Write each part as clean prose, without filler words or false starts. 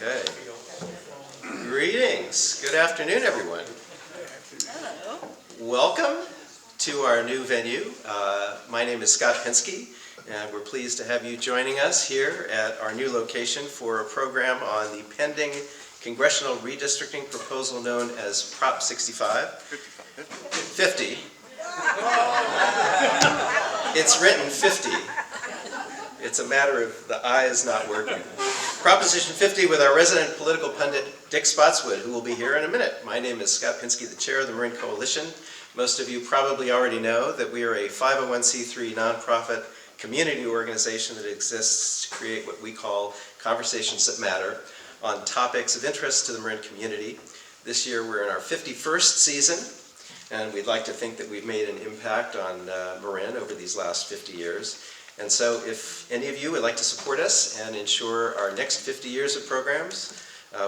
Okay. Greetings. Good afternoon, everyone. Hello. Welcome to our new venue. My name is Scott Pinsky, and we're pleased to have you joining us here at our new location for a program on the pending Congressional redistricting proposal known as Prop 65. 50. It's written 50. It's a matter of the I is not working. Proposition 50 with our resident political pundit, Dick Spotswood, who will be here in a minute. My name is Scott Pinsky, the chair of the Marin Coalition. Most of you probably already know that we are a 501c3 nonprofit community organization that exists to create what we call conversations that matter on topics of interest to the Marin community. This year we're in our 51st season, and we'd like to think that we've made an impact on Marin over these last 50 years. And so if any of you would like to support us and ensure our next 50 years of programs,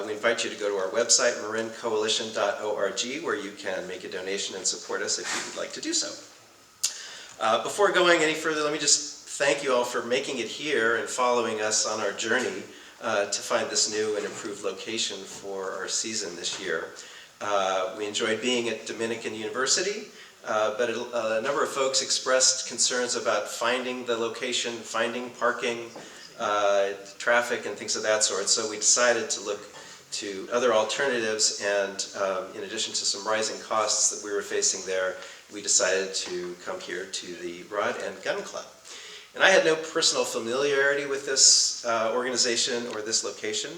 we invite you to go to our website, marincoalition.org, where you can make a donation and support us if you would like to do so. Before going any further, let me just thank you all for making it here and following us on our journey to find this new and improved location for our season this year. We enjoyed being at Dominican University, but a number of folks expressed concerns about finding the location, finding parking, traffic, and things of that sort. So we decided to look to other alternatives, and in addition to some rising costs that we were facing there, we decided to come here to the Rod and Gun Club. And I had no personal familiarity with this organization or this location.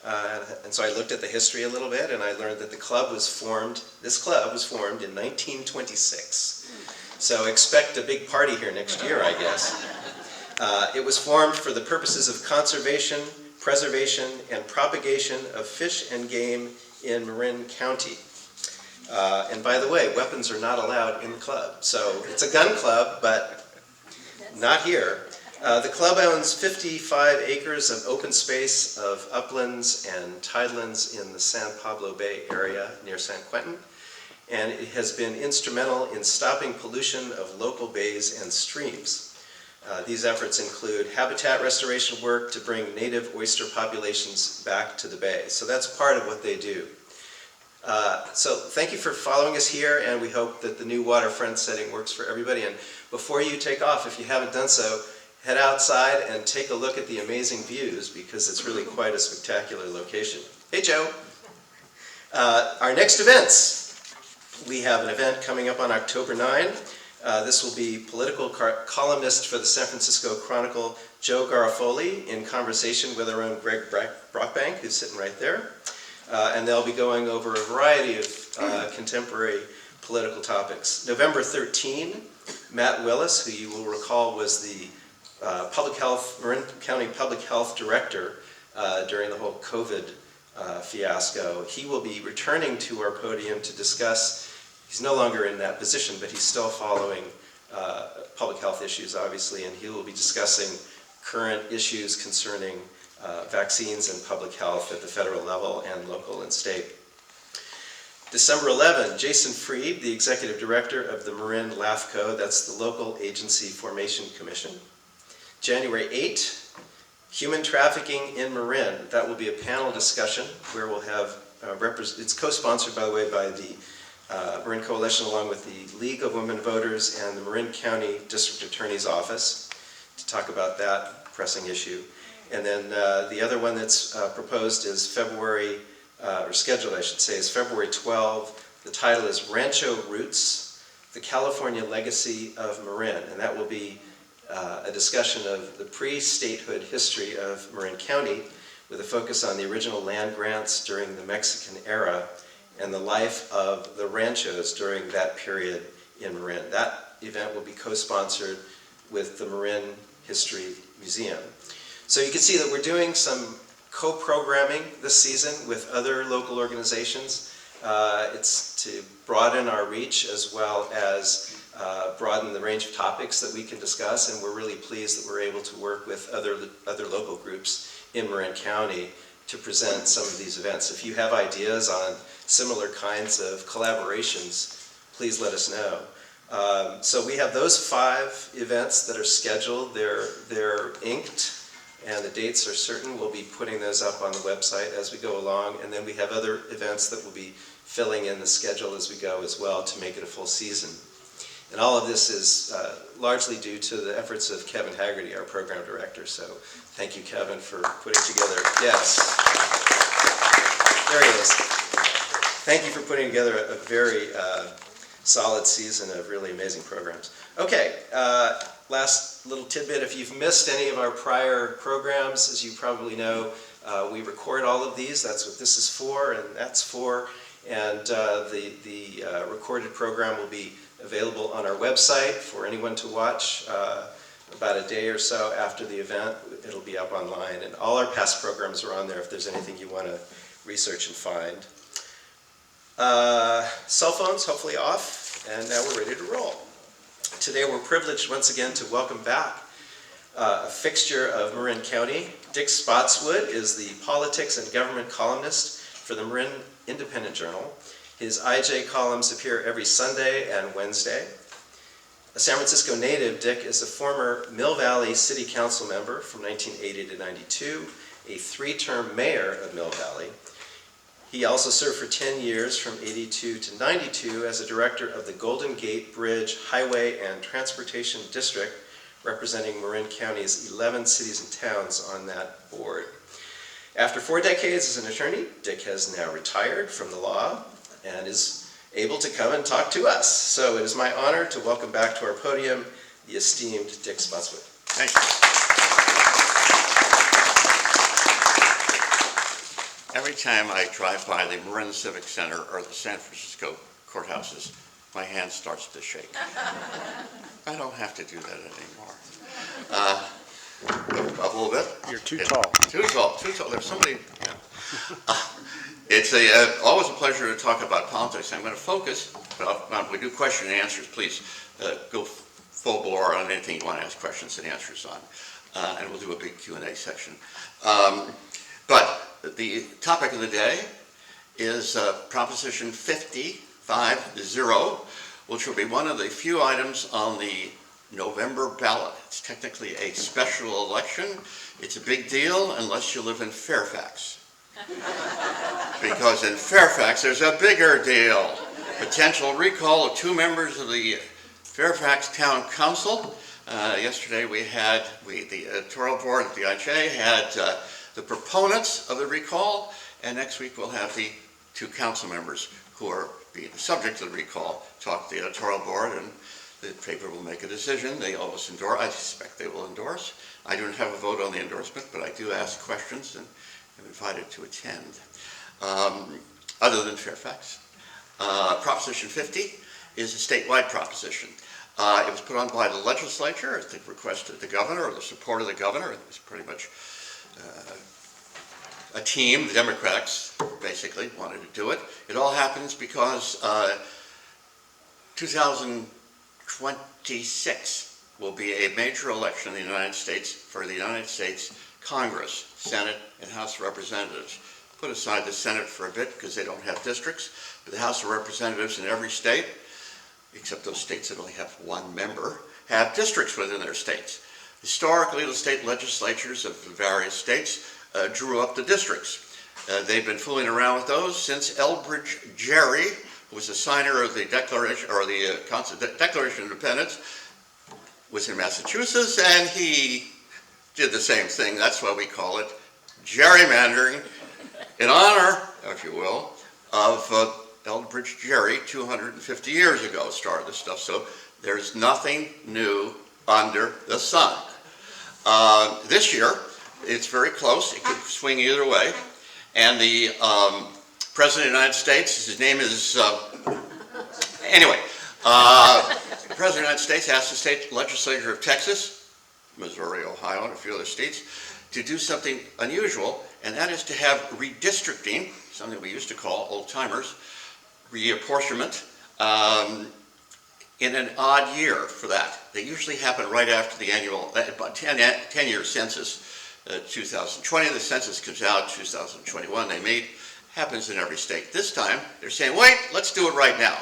And so I looked at the history a little bit, and I learned that this club was formed in 1926. So expect a big party here next year, I guess. It was formed for the purposes of conservation, preservation, and propagation of fish and game in Marin County. And by the way, weapons are not allowed in the club. So it's a gun club, but not here. The club owns 55 acres of open space of uplands and tidelands in the San Pablo Bay area near San Quentin, and it has been instrumental in stopping pollution of local bays and streams. These efforts include habitat restoration work to bring native oyster populations back to the bay. So that's part of what they do. So thank you for following us here, and we hope that the new waterfront setting works for everybody. And before you take off, if you haven't done so, head outside and take a look at the amazing views, because it's really quite a spectacular location. Hey, Joe. Our next events. We have an event coming up on October 9. This will be political columnist for the San Francisco Chronicle, Joe Garofoli, in conversation with our own Greg Brockbank, who's sitting right there. And they'll be going over a variety of contemporary political topics. November 13, Matt Willis, who you will recall was the Marin County Public Health Director during the whole COVID fiasco. He will be returning to our podium to discuss, he's no longer in that position, but he's still following public health issues, obviously, and he will be discussing current issues concerning vaccines and public health at the federal level and local and state. December 11, Jason Freed, the Executive Director of the Marin LAFCO, that's the Local Agency Formation Commission. January 8, Human Trafficking in Marin. That will be a panel discussion where we'll have, it's co-sponsored, by the way, by the Marin Coalition along with the League of Women Voters and the Marin County District Attorney's Office to talk about that pressing issue. And then the other one that's proposed is scheduled I should say, is February 12. The title is Rancho Roots, the California Legacy of Marin. And that will be a discussion of the pre-statehood history of Marin County with a focus on the original land grants during the Mexican era and the life of the ranchos during that period in Marin. That event will be co-sponsored with the Marin History Museum. So you can see that we're doing some co-programming this season with other local organizations. It's to broaden our reach as well as broaden the range of topics that we can discuss, and we're really pleased that we're able to work with other local groups in Marin County to present some of these events. If you have ideas on similar kinds of collaborations, please let us know. So we have those 5 events that are scheduled. They're inked. and the dates are certain. We'll be putting those up on the website as we go along, and then we have other events that will be filling in the schedule as we go as well to make it a full season. And all of this is largely due to the efforts of Kevin Haggerty, our program director. So thank you, Kevin, for putting together, yes, there he is. Thank you for putting together a very solid season of really amazing programs. Okay, last little tidbit, if you've missed any of our prior programs, as you probably know, we record all of these. That's what this is for, and that's for. And the recorded program will be available on our website for anyone to watch about a day or so after the event. It'll be up online, and all our past programs are on there if there's anything you want to research and find. Cell phones hopefully off, and now we're ready to roll. Today we're privileged once again to welcome back a fixture of Marin County. Dick Spotswood is the politics and government columnist for the Marin Independent Journal. His IJ columns appear every Sunday and Wednesday. A San Francisco native, Dick is a former Mill Valley City Council member from 1980 to 92, a 3-term mayor of Mill Valley. He also served for 10 years from 82 to 92 as a director of the Golden Gate Bridge Highway and Transportation District, representing Marin County's 11 cities and towns on that board. After 4 decades as an attorney, Dick has now retired from the law and is able to come and talk to us. So it is my honor to welcome back to our podium the esteemed Dick Spotswood. Thank you. Every time I drive by the Marin Civic Center or the San Francisco courthouses, my hand starts to shake. I don't have to do that anymore. Up a little bit. You're too tall. Too tall. There's somebody. Yeah. It's always a pleasure to talk about politics. I'm going to focus, but we do question and answers. Please go full bore on anything you want to ask questions and answers on, and we'll do a big Q&A section. But the topic of the day is Proposition 50, which will be one of the few items on the November ballot. It's technically a special election. It's a big deal unless you live in Fairfax. Because in Fairfax, there's a bigger deal. Potential recall of 2 members of the Fairfax Town Council. Yesterday the editorial board at the IJ had the proponents of the recall, and next week we'll have the 2 council members who are being the subject of the recall talk to the editorial board, and the paper will make a decision. They always endorse. I suspect they will endorse. I don't have a vote on the endorsement, but I do ask questions and am invited to attend. Other than Fairfax, Proposition 50 is a statewide proposition. It was put on by the legislature at the request of the governor, or the support of the governor. It was pretty much a team. The Democrats basically wanted to do it. It all happens because 2026 will be a major election in the United States for the United States Congress, Senate, and House of Representatives. Put aside the Senate for a bit because they don't have districts, but the House of Representatives in every state, except those states that only have 1 member, have districts within their states. Historically, the state legislatures of the various states drew up the districts. They've been fooling around with those since Elbridge Gerry, who was a signer of the Declaration, or the Declaration of Independence, was in Massachusetts, and he did the same thing. That's why we call it gerrymandering, in honor, if you will, of Elbridge Gerry 250 years ago started this stuff. So there's nothing new under the sun. This year, it's very close. It could swing either way. And the President of the United States, his name is, anyway, the President of the United States asked the state legislature of Texas, Missouri, Ohio, and a few other states, to do something unusual, and that is to have redistricting, something we used to call old-timers, reapportionment, in an odd year for that. They usually happen right after the annual, 10-year census. 2020, the census comes out, 2021, they meet, happens in every state. This time, they're saying, wait, let's do it right now.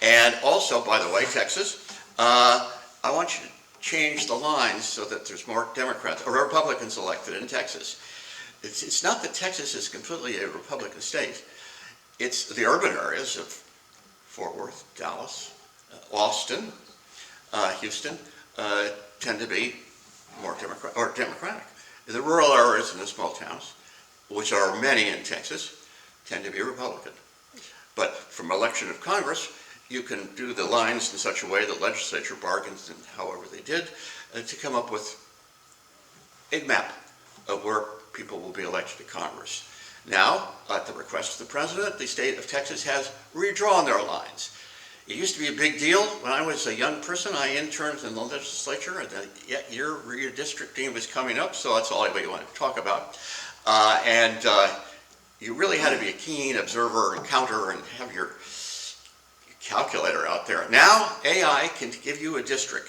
And also, by the way, Texas, I want you change the lines so that there's more Democrats or Republicans elected in Texas. It's not that Texas is completely a Republican state. It's the urban areas of Fort Worth, Dallas, Austin, Houston tend to be more Democratic. The rural areas and the small towns, which are many in Texas, tend to be Republican. But from election of Congress, you can do the lines in such a way that legislature bargains, and however they did, to come up with a map of where people will be elected to Congress. Now, at the request of the president, the state of Texas has redrawn their lines. It used to be a big deal. When I was a young person, I interned in the legislature, and the year redistricting was coming up, so that's all anybody wanted to talk about. You really had to be a keen observer and counter and have your calculator out there. Now, AI can give you a district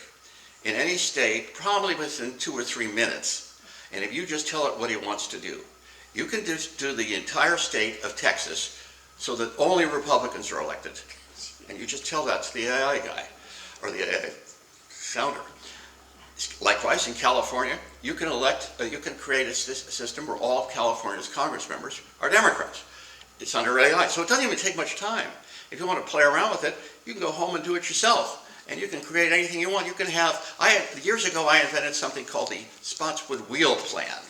in any state, probably within 2 or 3 minutes. And if you just tell it what he wants to do, you can just do the entire state of Texas so that only Republicans are elected. And you just tell that to the AI guy or the AI founder. Likewise, in California, you can create a system where all of California's Congress members are Democrats. It's under AI, so it doesn't even take much time. If you want to play around with it, you can go home and do it yourself. And you can create anything you want. You can have, years ago I invented something called the Spotswood wheel plan.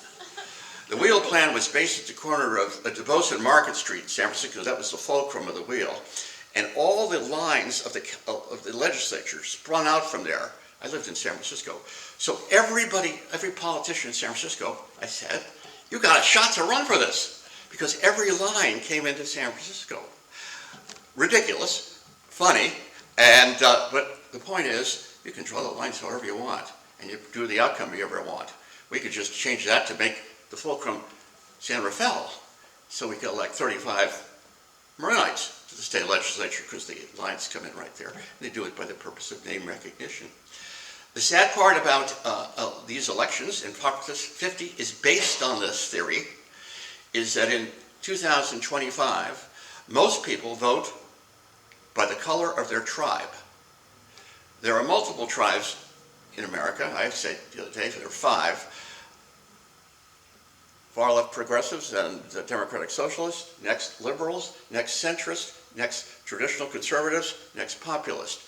The wheel plan was based at the corner of DuBose and Market Street in San Francisco. That was the fulcrum of the wheel. And all the lines of the legislature sprung out from there. I lived in San Francisco. So every politician in San Francisco, I said, you got a shot to run for this. Because every line came into San Francisco. Ridiculous, funny, but the point is, you can draw the lines however you want, and you do the outcome you ever want. We could just change that to make the fulcrum San Rafael, so we could elect 35 Marinites to the state legislature, because the lines come in right there. They do it by the purpose of name recognition. The sad part about these elections, and Proposition 50 is based on this theory, is that in 2025, most people vote by the color of their tribe. There are multiple tribes in America. I said the other day there are 5. Far left progressives and the Democratic Socialists, next liberals, next centrists, next traditional conservatives, next populist.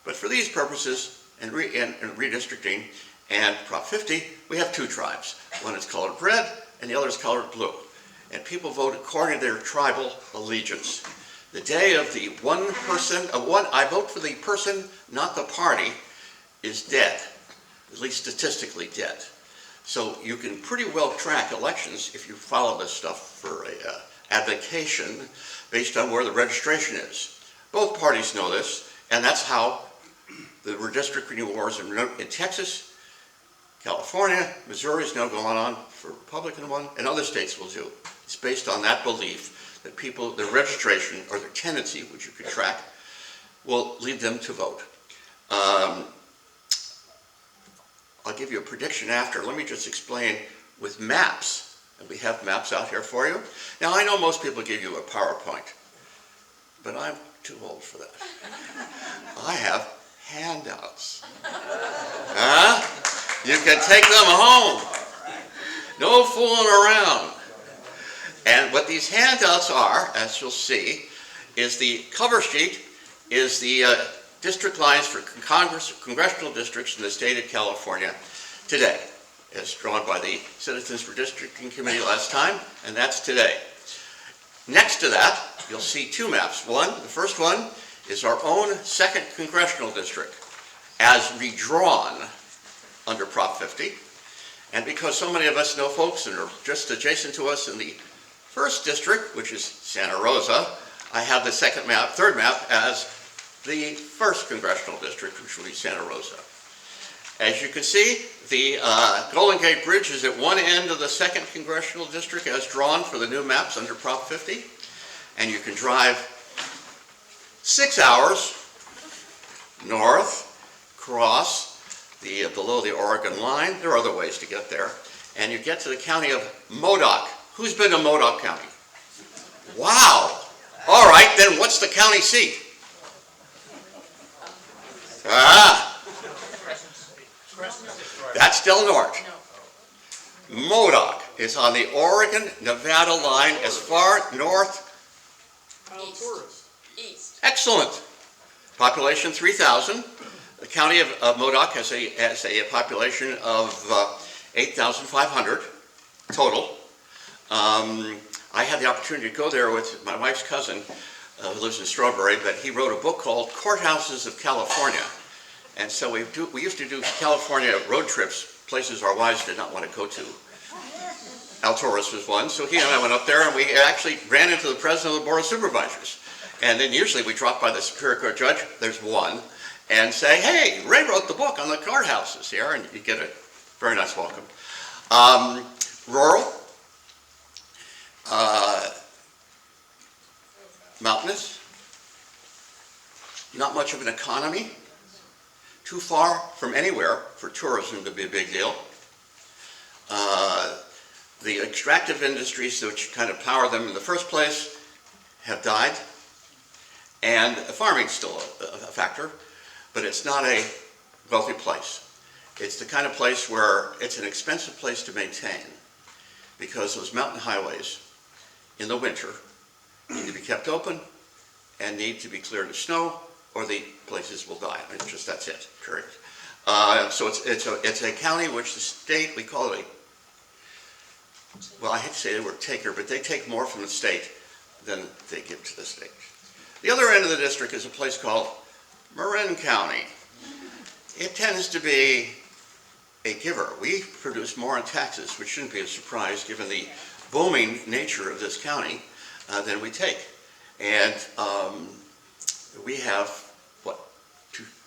But for these purposes, in redistricting and Prop 50, we have 2 tribes. One is colored red and the other is colored blue. And people vote according to their tribal allegiance. The day of the I vote for the person, not the party, is dead, at least statistically dead. So you can pretty well track elections if you follow this stuff for advocation based on where the registration is. Both parties know this, and that's how the redistricting wars in Texas, California, Missouri is now going on for Republican one, and other states will too. It's based on that belief that people, their registration or their tendency, which you can track, will lead them to vote. I'll give you a prediction after. Let me just explain with maps. And we have maps out here for you. Now, I know most people give you a PowerPoint, but I'm too old for that. I have handouts. You can take them home. No fooling around. And what these handouts are, as you'll see, is the cover sheet is the district lines for congressional districts in the state of California today, as drawn by the Citizens Redistricting Commission last time, and that's today. Next to that, you'll see 2 maps. The first one is our own 2nd Congressional District, as redrawn under Prop 50. And because so many of us know folks that are just adjacent to us in the 1st District, which is Santa Rosa, I have the 3rd map as the 1st Congressional District, which will be Santa Rosa. As you can see, the Golden Gate Bridge is at one end of the 2nd Congressional District as drawn for the new maps under Prop 50. And you can drive 6 hours north, cross below the Oregon line. There are other ways to get there. And you get to the county of Modoc. Who's been to Modoc County? Wow. All right, then what's the county seat? That's Del Norte. Modoc is on the Oregon-Nevada line as far north. East. Excellent. Population 3,000. The county of Modoc has a population of 8,500 total. I had the opportunity to go there with my wife's cousin, who lives in Strawberry, but he wrote a book called Courthouses of California. And so we used to do California road trips, places our wives did not want to go to. Alturas was one, so he and I went up there and we actually ran into the president of the Board of Supervisors. And then usually we drop by the Superior Court judge, there's one, and say, hey, Ray wrote the book on the courthouses here, and you get a very nice welcome. Rural, mountainous, not much of an economy, too far from anywhere for tourism to be a big deal. The extractive industries which kind of power them in the first place have died, and farming's still a factor, but it's not a wealthy place. It's the kind of place where it's an expensive place to maintain because those mountain highways in the winter need to be kept open and need to be cleared of snow or the places will die. I mean, that's it, period. So it's a county which the state, we call it well, I hate to say the word taker, but they take more from the state than they give to the state. The other end of the district is a place called Marin County. It tends to be a giver. We produce more in taxes, which shouldn't be a surprise given the booming nature of this county, than we take. And we have, what,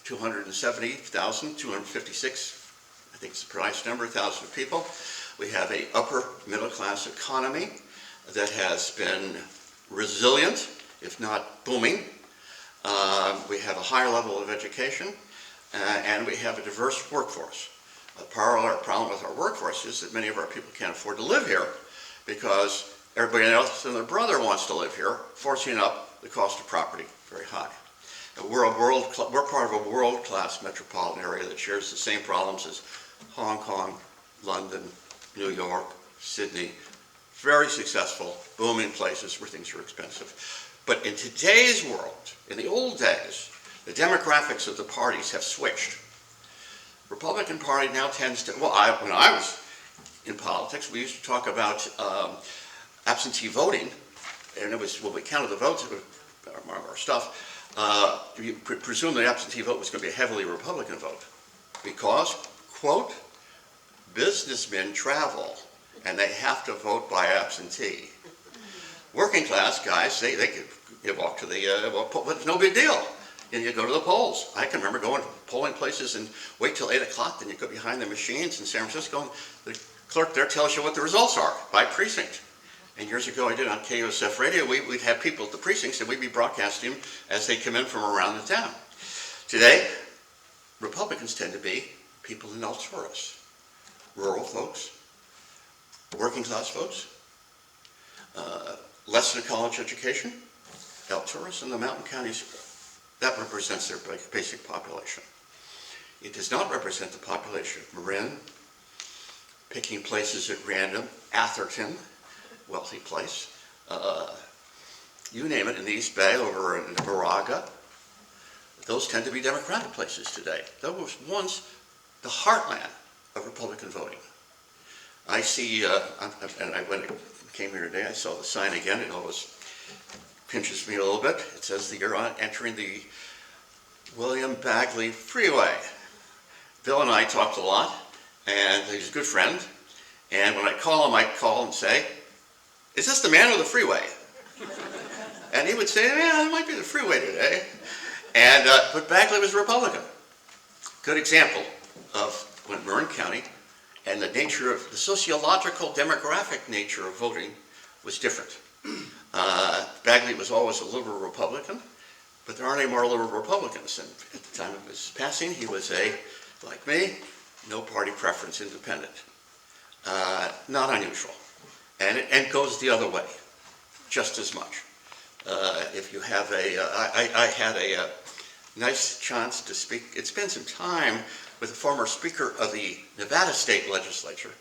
270,000, 256, I think it's the precise number, 1,000 people. We have an upper middle class economy that has been resilient, if not booming. We have a higher level of education, and we have a diverse workforce. The problem with our workforce is that many of our people can't afford to live here because everybody else and their brother wants to live here, forcing up the cost of property very high. We're part of a world-class metropolitan area that shares the same problems as Hong Kong, London, New York, Sydney, very successful, booming places where things are expensive. But in today's world, in the old days, the demographics of the parties have switched. Republican Party now tends to, well, when I was in politics, we used to talk about absentee voting, and it was, when we counted the votes, our stuff, you presume the absentee vote was going to be a heavily Republican vote because, quote, businessmen travel and they have to vote by absentee. Working class guys, they could walk to the, but it's no big deal. And you go to the polls. I can remember going to polling places and wait till 8 o'clock, then you go behind the machines in San Francisco, and the clerk there tells you what the results are by precinct. And years ago I did on KUSF radio, we'd have people at the precincts and we'd be broadcasting them as they come in from around the town. Today, Republicans tend to be people in Alturas. Rural folks, working class folks, less than a college education, Alturas and the mountain counties, that represents their basic population. It does not represent the population of Marin, picking places at random, Atherton, wealthy place, you name it, in the East Bay, over in Baraga. Those tend to be Democratic places today. That was once the heartland of Republican voting. I see, and when I came here today, I saw the sign again. It always pinches me a little bit. It says that you're entering the William Bagley Freeway. Bill and I talked a lot, and he's a good friend. And when I call him, I call and say, "Is this the man or the freeway?" And he would say, "Yeah, it might be the freeway today." And but Bagley was a Republican. Good example of when Marin County and the nature of the sociological demographic nature of voting was different. Bagley was always a liberal Republican, but there aren't any more liberal Republicans. And at the time of his passing, he was a, like me, no party preference independent. Not unusual. And it goes the other way, just as much. If you have I had a nice chance to speak, it's been some time, with a former speaker of the Nevada state legislature.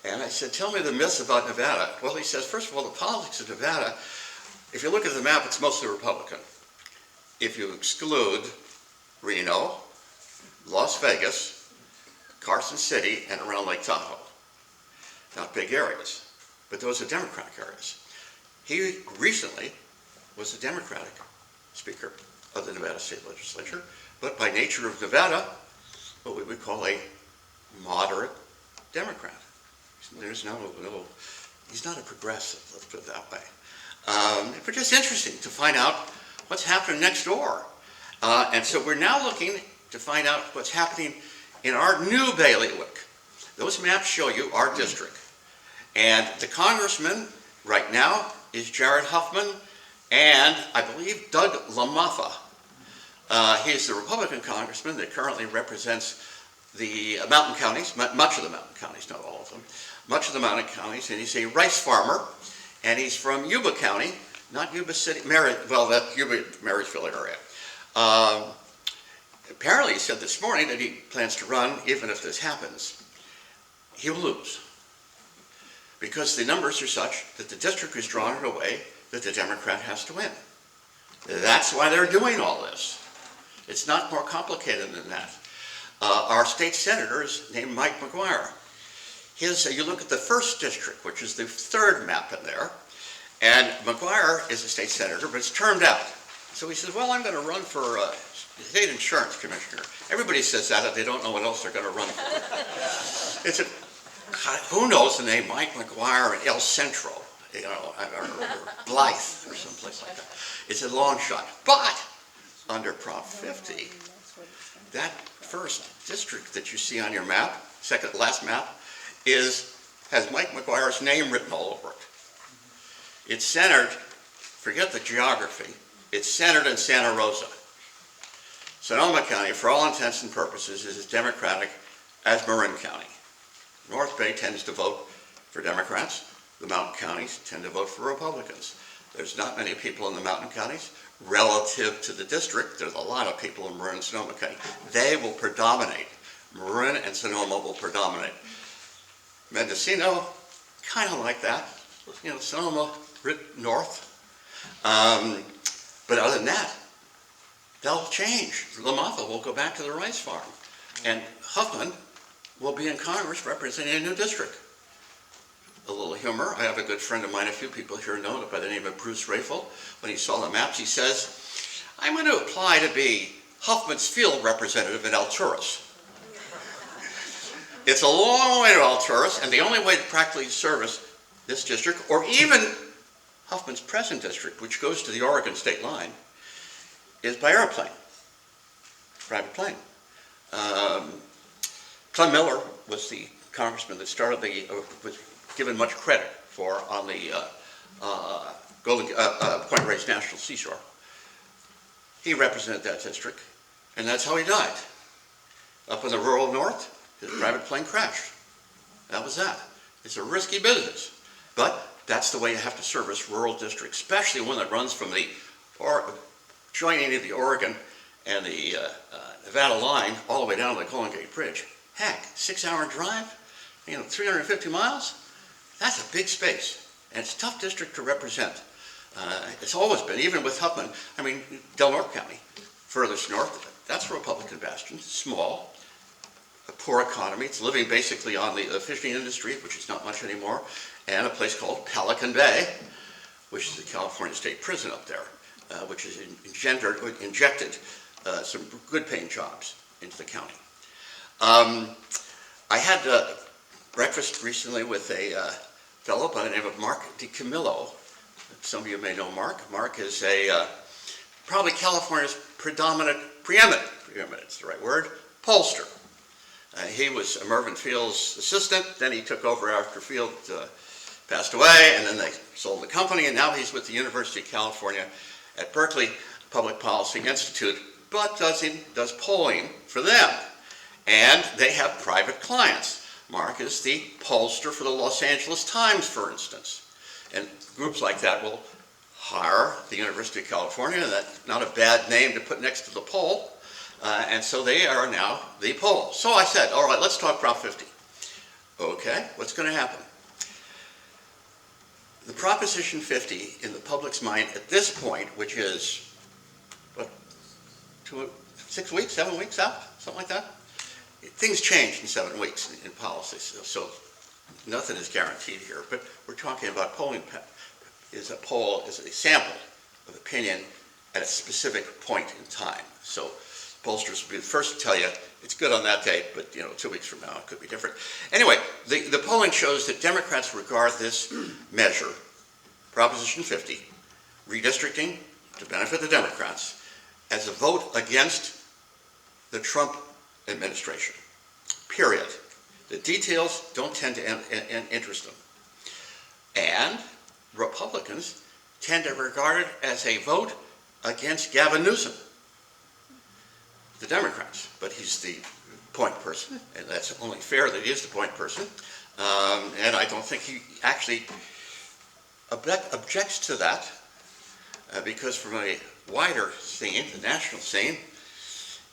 And I said, tell me the myths about Nevada. Well, he says, first of all, the politics of Nevada, if you look at the map, it's mostly Republican. If you exclude Reno, Las Vegas, Carson City, and around Lake Tahoe. Not big areas, but those are Democratic areas. He recently was the Democratic Speaker of the Nevada State Legislature, but by nature of Nevada, what we would call a moderate Democrat. There's he's not a progressive, let's put it that way. But just interesting to find out what's happening next door. And so we're now looking to find out what's happening in our new bailiwick. Those maps show you our district. And the congressman right now is Jared Huffman and I believe Doug LaMaffa. He's the Republican congressman that currently represents the mountain counties, much of the mountain counties, not all of them, much of the mountain counties, and he's a rice farmer, and he's from Yuba County, not Yuba City, that Yuba, Marysville area. Apparently he said this morning that he plans to run even if this happens. He'll lose. Because the numbers are such that the district is drawn in a way that the Democrat has to win. That's why they're doing all this. It's not more complicated than that. Our state senator is named Mike McGuire. You look at the first district, which is the third map in there, and McGuire is a state senator, but it's termed out. So he says, well, I'm going to run for state insurance commissioner. Everybody says that if they don't know what else they're going to run for. Who knows the name Mike McGuire and El Centro, or Blythe, or someplace like that. It's a long shot. But under Prop 50, that first district that you see on your map, last map, has Mike McGuire's name written all over it. It's centered, forget the geography, it's centered in Santa Rosa. Sonoma County, for all intents and purposes, is as Democratic as Marin County. North Bay tends to vote for Democrats. The mountain counties tend to vote for Republicans. There's not many people in the mountain counties. Relative to the district, there's a lot of people in Marin and Sonoma County. They will predominate. Marin and Sonoma will predominate. Mendocino, kind of like that. Sonoma, north. But other than that, they'll change. LaMaffa will go back to the rice farm. And Huffman will be in Congress representing a new district. A little humor. I have a good friend of mine, a few people here know it, by the name of Bruce Rafel. When he saw the maps, he says, I'm going to apply to be Huffman's field representative in Alturas. It's a long way to Alturas, and the only way to practically service this district, or even Huffman's present district, which goes to the Oregon state line, is by airplane, private plane. Clem Miller was the congressman that started was given much credit for on the Point Reyes National Seashore. He represented that district, and that's how he died. Up in the rural north, his private plane crashed. That was that. It's a risky business, but that's the way you have to service rural districts, especially one that runs from the joining of the Oregon and the Nevada line all the way down to the Golden Gate Bridge. Heck, 6-hour drive, 350 miles, that's a big space. And it's a tough district to represent. It's always been, even with Huffman, Del Norte County, furthest north, that's a Republican bastion, small, a poor economy. It's living basically on the fishing industry, which is not much anymore, and a place called Pelican Bay, which is the California State Prison up there, which has injected some good paying jobs into the county. I had breakfast recently with a fellow by the name of Mark DiCamillo. Some of you may know Mark. Mark is probably California's preeminent, it's the right word, pollster. He was Mervyn Field's assistant, then he took over after Field passed away, and then they sold the company, and now he's with the University of California at Berkeley Public Policy Institute, but does polling for them. And they have private clients. Mark is the pollster for the Los Angeles Times, for instance. And groups like that will hire the University of California, and that's not a bad name to put next to the poll. And so they are now the poll. So I said, all right, let's talk Prop 50. Okay, what's going to happen? The Proposition 50 in the public's mind at this point, which is, what, 6 weeks, 7 weeks out, something like that? Things change in 7 weeks in policy, so nothing is guaranteed here. But we're talking about polling is a sample of opinion at a specific point in time. So pollsters will be the first to tell you it's good on that date, but 2 weeks from now it could be different. Anyway, the polling shows that Democrats regard this measure, Proposition 50, redistricting to benefit the Democrats, as a vote against the Trump administration, period. The details don't tend to interest them. And Republicans tend to regard it as a vote against Gavin Newsom, the Democrats, but he's the point person, and that's only fair that he is the point person. And I don't think he actually objects to that, because from a wider scene, the national scene,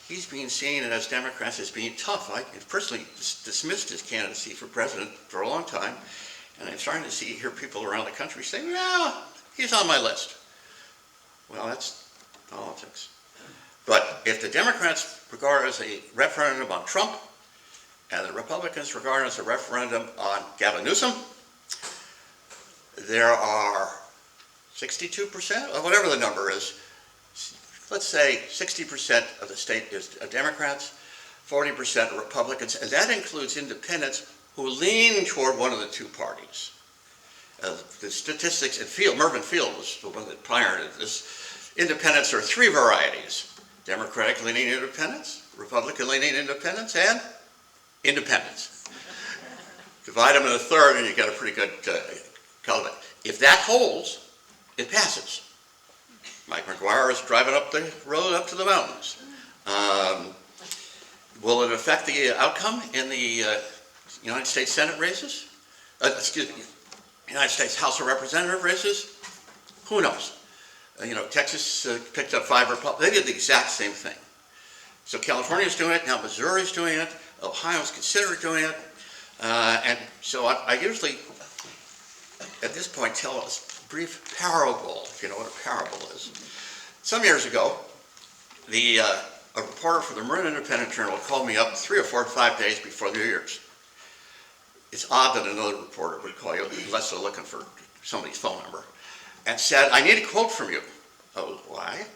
he's being seen as Democrats as being tough. I personally dismissed his candidacy for president for a long time, and I'm starting to hear people around the country saying, "Yeah, he's on my list." Well, that's politics. But if the Democrats regard it as a referendum on Trump, and the Republicans regard it as a referendum on Gavin Newsom, there are 62%, or whatever the number is, let's say 60% of the state is Democrats, 40% are Republicans, and that includes independents who lean toward one of the two parties. The statistics in Mervyn Field was the one that pioneered this. Independents are three varieties: Democratic-leaning independents, Republican-leaning independents, and independents. Divide them in a third and you get a pretty good color. If that holds, it passes. Mike McGuire is driving up the road up to the mountains. Will it affect the outcome in the United States Senate races? United States House of Representative races? Who knows? Texas picked up 5 Republicans. They did the exact same thing. So California's doing it, now Missouri's doing it, Ohio's considered doing it. And so I usually, at this point, tell a brief parable, if you know what a parable is. Some years ago, a reporter for the Marin Independent Journal called me up 3 or 4 or 5 days before New Year's. It's odd that another reporter would call you unless they're looking for somebody's phone number, and said, "I need a quote from you." Oh, why?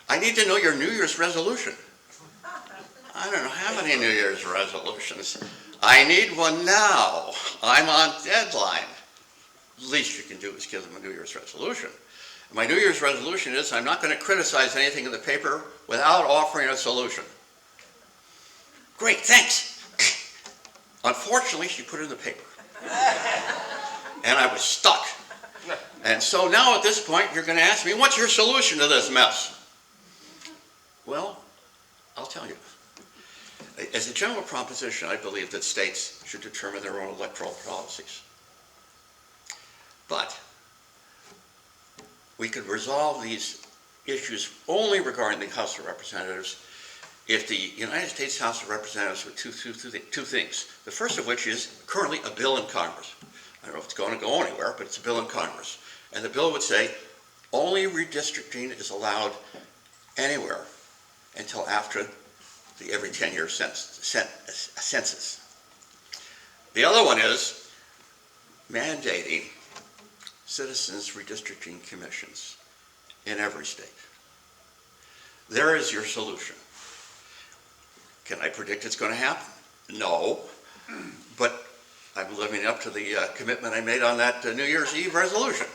"I need to know your New Year's resolution." I don't have any New Year's resolutions. "I need one now. I'm on deadline." The least you can do is give them a New Year's resolution. And my New Year's resolution is I'm not going to criticize anything in the paper without offering a solution. Great, thanks. Unfortunately, she put it in the paper. And I was stuck. And so now at this point, you're going to ask me, what's your solution to this mess? Well, I'll tell you. As a general proposition, I believe that states should determine their own electoral policies. But we could resolve these issues only regarding the House of Representatives if the United States House of Representatives would do two things. The first of which is currently a bill in Congress. I don't know if it's going to go anywhere, but it's a bill in Congress. And the bill would say only redistricting is allowed anywhere until after the every 10-year census. The other one is mandating Citizens Redistricting Commissions in every state. There is your solution. Can I predict it's going to happen? No, but I'm living up to the commitment I made on that New Year's Eve resolution.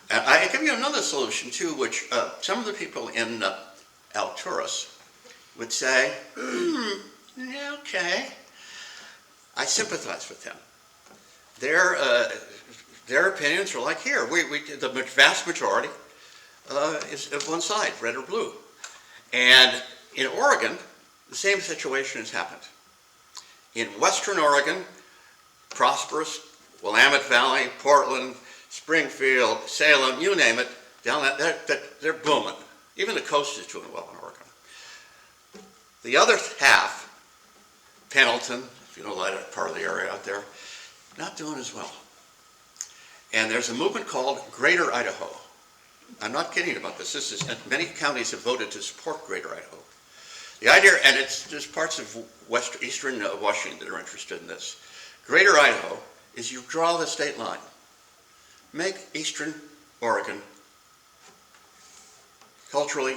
And I give you another solution too, which some of the people in Alturas would say, yeah, okay. I sympathize with them. Their opinions are like here. The vast majority is of one side, red or blue. And in Oregon, the same situation has happened. In Western Oregon, prosperous, Willamette Valley, Portland, Springfield, Salem, you name it, down they're booming. Even the coast is doing well in Oregon. The other half, Pendleton, if you know that part of the area out there, not doing as well. And there's a movement called Greater Idaho. I'm not kidding about this. And many counties have voted to support Greater Idaho. The idea, and there's parts of eastern Washington that are interested in this. Greater Idaho is you draw the state line. Make eastern Oregon culturally,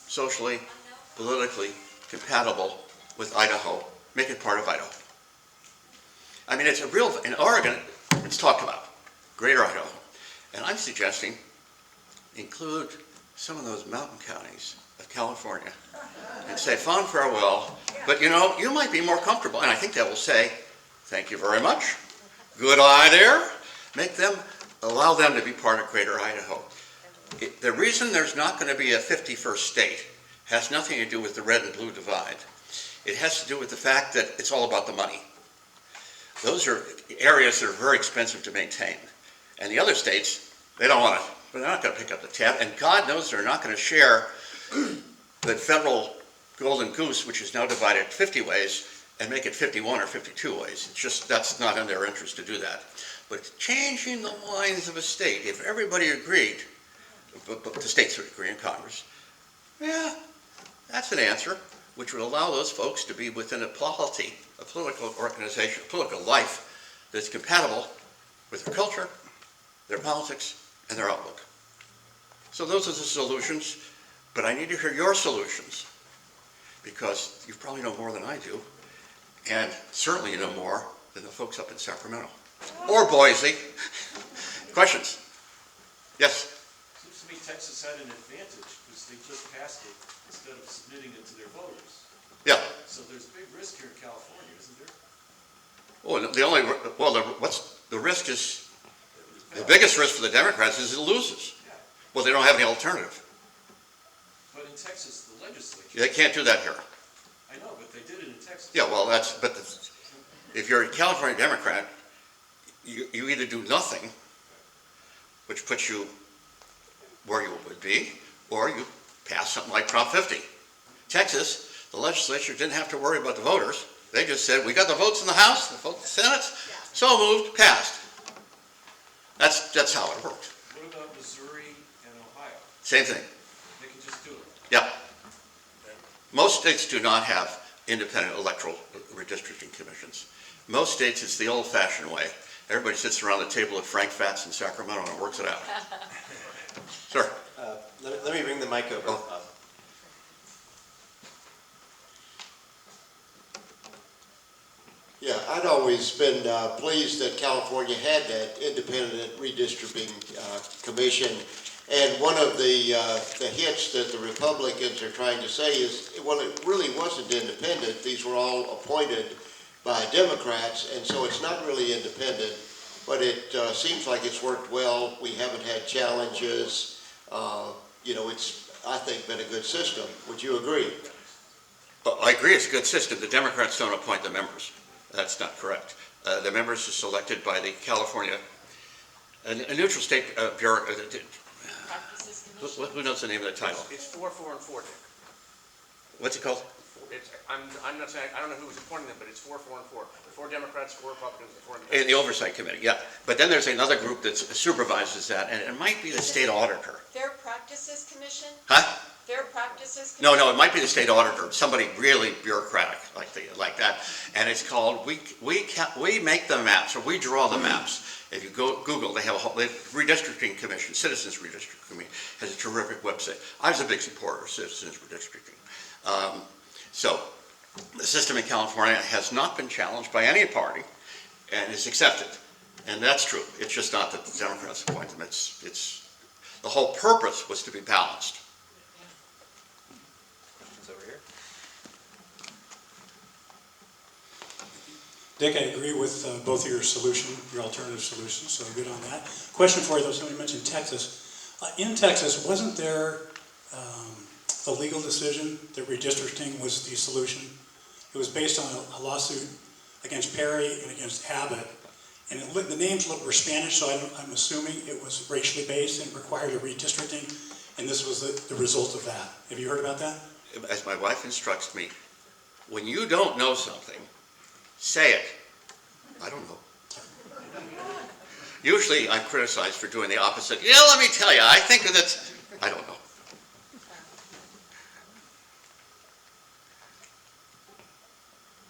socially, politically compatible with Idaho. Make it part of Idaho. I mean, it's a real, in Oregon, it's talked about, Greater Idaho. And I'm suggesting include some of those mountain counties of California and say fond farewell, but you know, you might be more comfortable, and I think they will say, thank you very much, good eye there, allow them to be part of Greater Idaho. The reason there's not going to be a 51st state has nothing to do with the red and blue divide. It has to do with the fact that it's all about the money. Those are areas that are very expensive to maintain. And the other states, they don't want it. They're not going to pick up the tab. And God knows they're not going to share the federal golden goose, which is now divided 50 ways, and make it 51 or 52 ways. It's just, that's not in their interest to do that. But changing the lines of a state, if everybody agreed, but the states would agree in Congress, yeah, that's an answer, which would allow those folks to be within a polity, a political organization, a political life that's compatible with their culture, their politics, and their outlook. So those are the solutions, but I need to hear your solutions, because you probably know more than I do, and certainly you know more than the folks up in Sacramento, or Boise. Questions? Yes? Seems to me Texas had an advantage because they just passed it instead of submitting it to their voters. Yeah. So there's big risk here in California, isn't there? The risk is, the biggest risk for the Democrats is it loses. Yeah. Well, they don't have any alternative. But in Texas, the legislature. They can't do that here. I know, but they did it in Texas. Yeah, well, if you're a California Democrat, you either do nothing, which puts you where you would be, or you pass something like Prop 50. Texas, the legislature didn't have to worry about the voters. They just said, we got the votes in the House, the votes in the Senate, so moved, passed. That's how it worked. What about Missouri and Ohio? Same thing. They can just do it. Yeah. Most states do not have independent electoral redistricting commissions. Most states, it's the old-fashioned way. Everybody sits around the table at Frank Fat's in Sacramento and works it out. Sir? Let me bring the mic over. Oh. Yeah, I'd always been pleased that California had that independent redistricting commission. And one of the hits that the Republicans are trying to say is, well, it really wasn't independent. These were all appointed by Democrats, and so it's not really independent. But it seems like it's worked well. We haven't had challenges. It's, I think, been a good system. Would you agree? I agree, it's a good system. The Democrats don't appoint the members. That's not correct. The members are selected by the California, a neutral state bureau. Who knows the name of the title? It's 4, 4, and 4, Dick. What's it called? I'm not saying, I don't know who was appointing them, but it's 4, 4, and 4. The 4 Democrats, 4 Republicans, and 4 In Independents. the Oversight Committee, yeah. But then there's another group that supervises that, and it might be the state auditor. Fair Practices Commission? Huh? Fair Practices No, Commission? it might be the state auditor, somebody really bureaucratic like that. And it's called, we make the maps, or we draw the maps. If you go Google, they have a whole redistricting commission, Citizens Redistricting Commission, has a terrific website. I was a big supporter of Citizens Redistricting. So the system in California has not been challenged by any party and is accepted. And that's true. It's just not that the Democrats appoint them. It's the whole purpose was to be balanced. Questions over here? Dick, I agree with both of your alternative solutions, so good on that. Question for you though, somebody mentioned Texas. In Texas, wasn't there a legal decision that redistricting was the solution? It was based on a lawsuit against Perry and against Abbott, and the names were Spanish, so I'm assuming it was racially based and required a redistricting, and this was the result of that. Have you heard about that? as my wife instructs me, when you don't know something, say it. I don't know. Usually I'm criticized for doing the opposite. Yeah, let me tell you, I think that I don't know.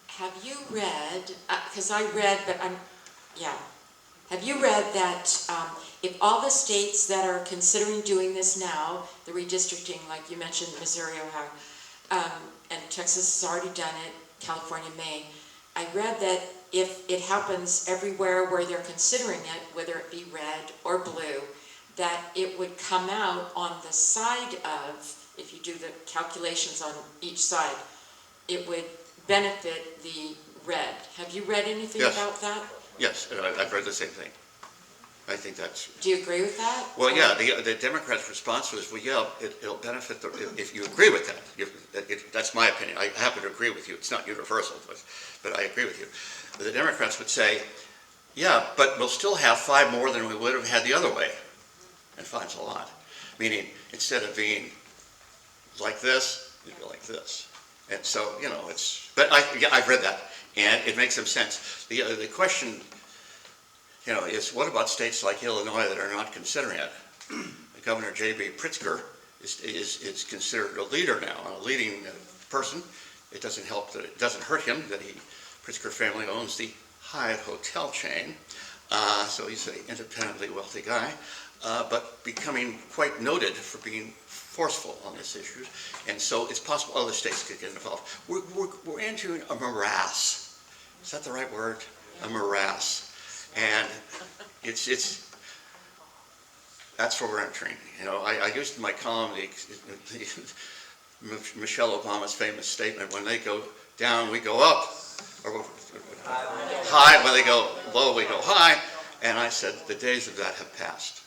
Have you read, because I read, but have you read that if all the states that are considering doing this now, the redistricting, like you mentioned, Missouri, Ohio, and Texas has already done it, California may, I read that if it happens everywhere where they're considering it, whether it be red or blue, that it would come out on the side of, if you do the calculations on each side, it would benefit the red. Have you read anything Yes. about that? Yes, I've read the same thing. I think that's... Do you agree with that? Well, yeah, the Democrats' response was, well, yeah, it'll benefit, if you agree with that. That's my opinion. I happen to agree with you. It's not universal, but I agree with you. The Democrats would say, yeah, but we'll still have 5 more than we would have had the other way. And 5's a lot. Meaning, instead of being like this, you'd go like this. And so, you know, but I've read that, and it makes some sense. The question, you know, is what about states like Illinois that are not considering it? Governor J.B. Pritzker is considered a leader now, a leading person. It doesn't hurt him that Pritzker family owns the Hyatt hotel chain, so he's an independently wealthy guy, but becoming quite noted for being forceful on this issue, and so it's possible other states could get involved. We're into a morass. Is that the right word? A morass, and that's where we're entering. You know, I used in my column Michelle Obama's famous statement: "When they go down, we go up," or high. When they go low, we go high. And I said the days of that have passed.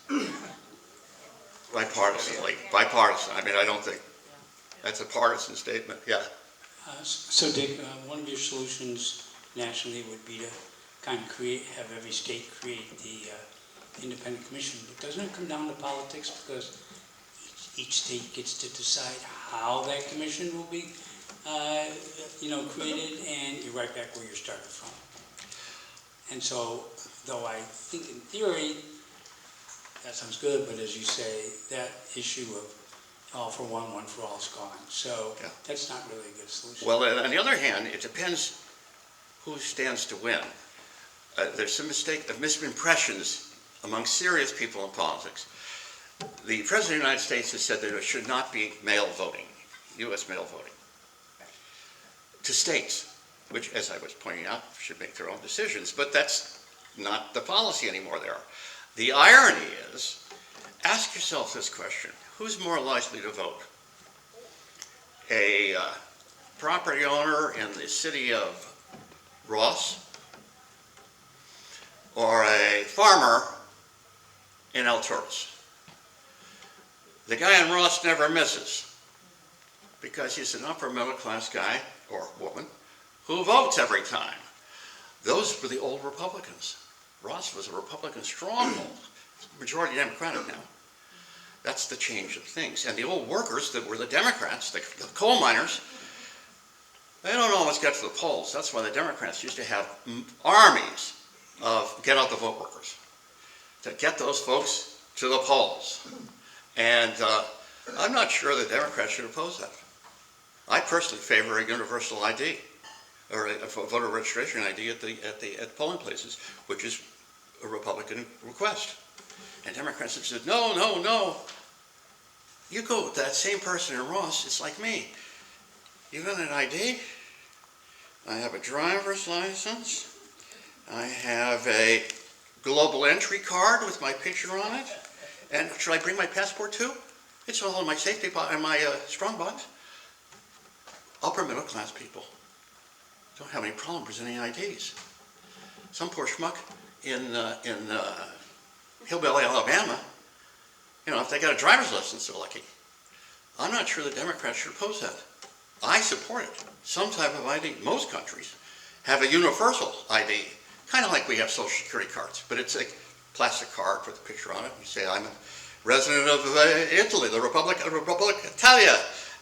Bipartisan. I mean, I don't think that's a partisan statement. Yeah. So Dick, one of your solutions nationally would be to kind of have every state create the independent commission. But doesn't it come down to politics, because each state gets to decide how that commission will be, created, and you're right back where you started from. And so, though I think in theory that sounds good, but as you say, that issue of all for one, one for all is gone. So yeah, that's not really a good solution. Well, on the other hand, it depends who stands to win. There's some misimpressions among serious people in politics. The President of the United States has said that there should not be mail voting, U.S. mail voting, to states, which, as I was pointing out, should make their own decisions, but that's not the policy anymore there. The irony is, ask yourself this question: who's more likely to vote? A property owner in the city of Ross, or a farmer in El Toros? The guy in Ross never misses, because he's an upper middle class guy, or woman, who votes every time. Those were the old Republicans. Ross was a Republican stronghold, majority Democratic now. That's the change of things. And the old workers that were the Democrats, the coal miners, they don't always get to the polls. That's why the Democrats used to have armies of get out the vote workers, to get those folks to the polls. And I'm not sure the Democrats should oppose that. I personally favor a universal ID, or a voter registration ID at polling places, which is a Republican request. And Democrats have said, no, no, no. You go with that same person in Ross, it's like me. You got an ID? I have a driver's license. I have a global entry card with my picture on it. And should I bring my passport too? It's all in my safety box, in my strong box. Upper middle class people don't have any problem presenting IDs. Some poor schmuck in Hillbilly, Alabama, if they got a driver's license, they're lucky. I'm not sure the Democrats should oppose that. I support it. Some type of ID. Most countries have a universal ID, kind of like we have Social Security cards, but it's a plastic card with a picture on it. You say, I'm a resident of Italy, the Republic of Italia,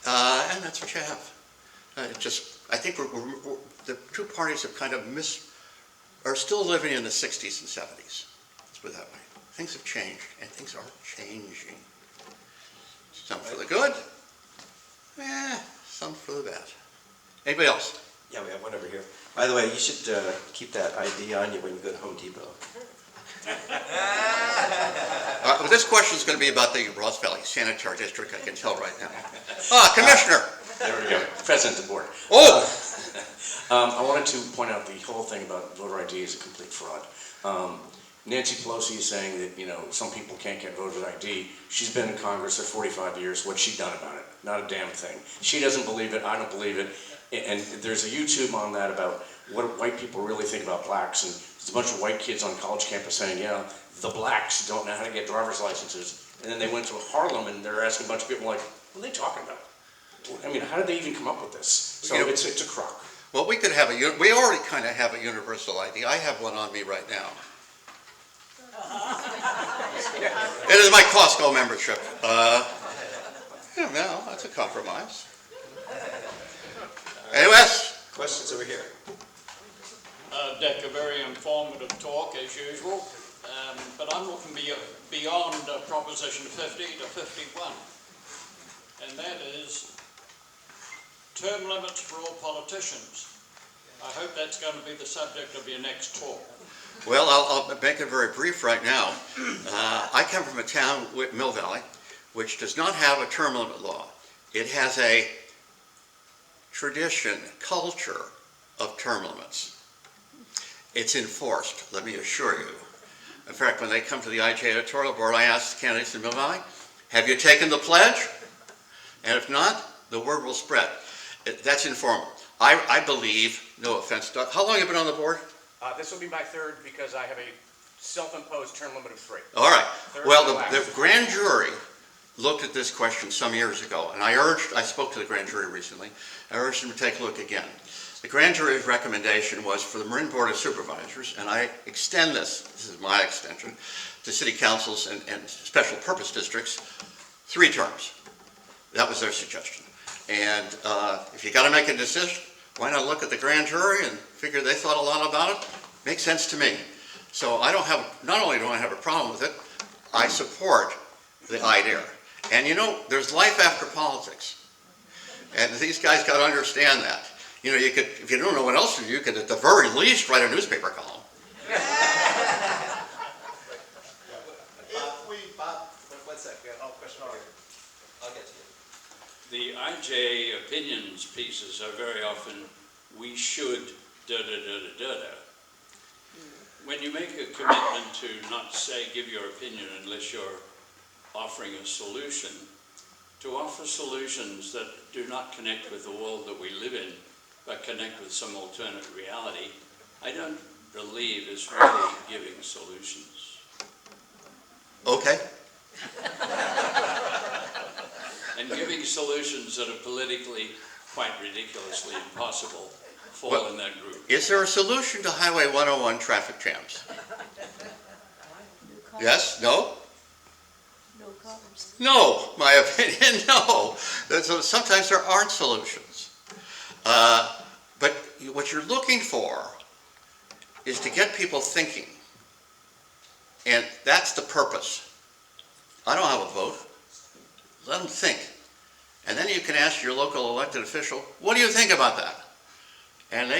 And that's what you have. I think the two parties have kind of are still living in the 60s and 70s. Let's put it that way. Things have changed, and things are changing. Some for the good, some for the bad. Anybody else? Yeah, we have one over here. By the way, you should keep that ID on you when you go to Home Depot. Well, this question is going to be about the Ross Valley Sanitary District, I can tell right now. Commissioner! There we go. President of the board. Oh! I wanted to point out the whole thing about voter ID is a complete fraud. Nancy Pelosi is saying that, some people can't get voter ID. She's been in Congress for 45 years. What's she done about it? Not a damn thing. She doesn't believe it. I don't believe it. And there's a YouTube on that about what white people really think about blacks. And there's a bunch of white kids on college campus saying, the blacks don't know how to get driver's licenses. And then they went to Harlem and they're asking a bunch of people like, what are they talking about? I mean, how did they even come up with this? So it's a crock. Well, we could have we already kind of have a universal ID. I have one on me right now. It is my Costco membership. No, that's a compromise. Anyways? Questions over here? Dick, a very informative talk as usual, but I'm looking beyond Proposition 50 to 51, and that is term limits for all politicians. I hope that's going to be the subject of your next talk. Well, I'll make it very brief right now. I come from a town, Mill Valley, which does not have a term limit law. It has a tradition, culture of term limits. It's enforced, let me assure you. In fact, when they come to the IJ editorial board, I ask the candidates in Mill Valley, have you taken the pledge? And if not, the word will spread. That's informal. I believe, no offense, Doug, how long have you been on the board? This will be my third because I have a self-imposed term limit of 3. All right. Third Well, and last. the grand jury looked at this question some years ago, and I spoke to the grand jury recently, I urged them to take a look again. The grand jury's recommendation was for the Marin Board of Supervisors, and I extend this is my extension, to city councils and special purpose districts, 3 terms. That was their suggestion. And if you got to make a decision, why not look at the grand jury and figure they thought a lot about it? Makes sense to me. So not only do I have a problem with it, I support the idea. And there's life after politics. And these guys got to understand that. You could, if you don't know what else to do, you could at the very least write a newspaper column. Bob, one second. Question over here. I'll get to you. The IJ opinions pieces are very often, we should da-da-da-da-da-da. When you make a commitment to not give your opinion unless you're offering a solution, to offer solutions that do not connect with the world that we live in, but connect with some alternate reality, I don't believe is really giving solutions. Okay. And giving solutions that are politically quite ridiculously impossible fall in that group. Is there a solution to Highway 101 traffic jams? Yes? No? No cars. No, my opinion, no. Sometimes there aren't solutions. But what you're looking for is to get people thinking. And that's the purpose. I don't have a vote. Let them think. And then you can ask your local elected official, what do you think about that? And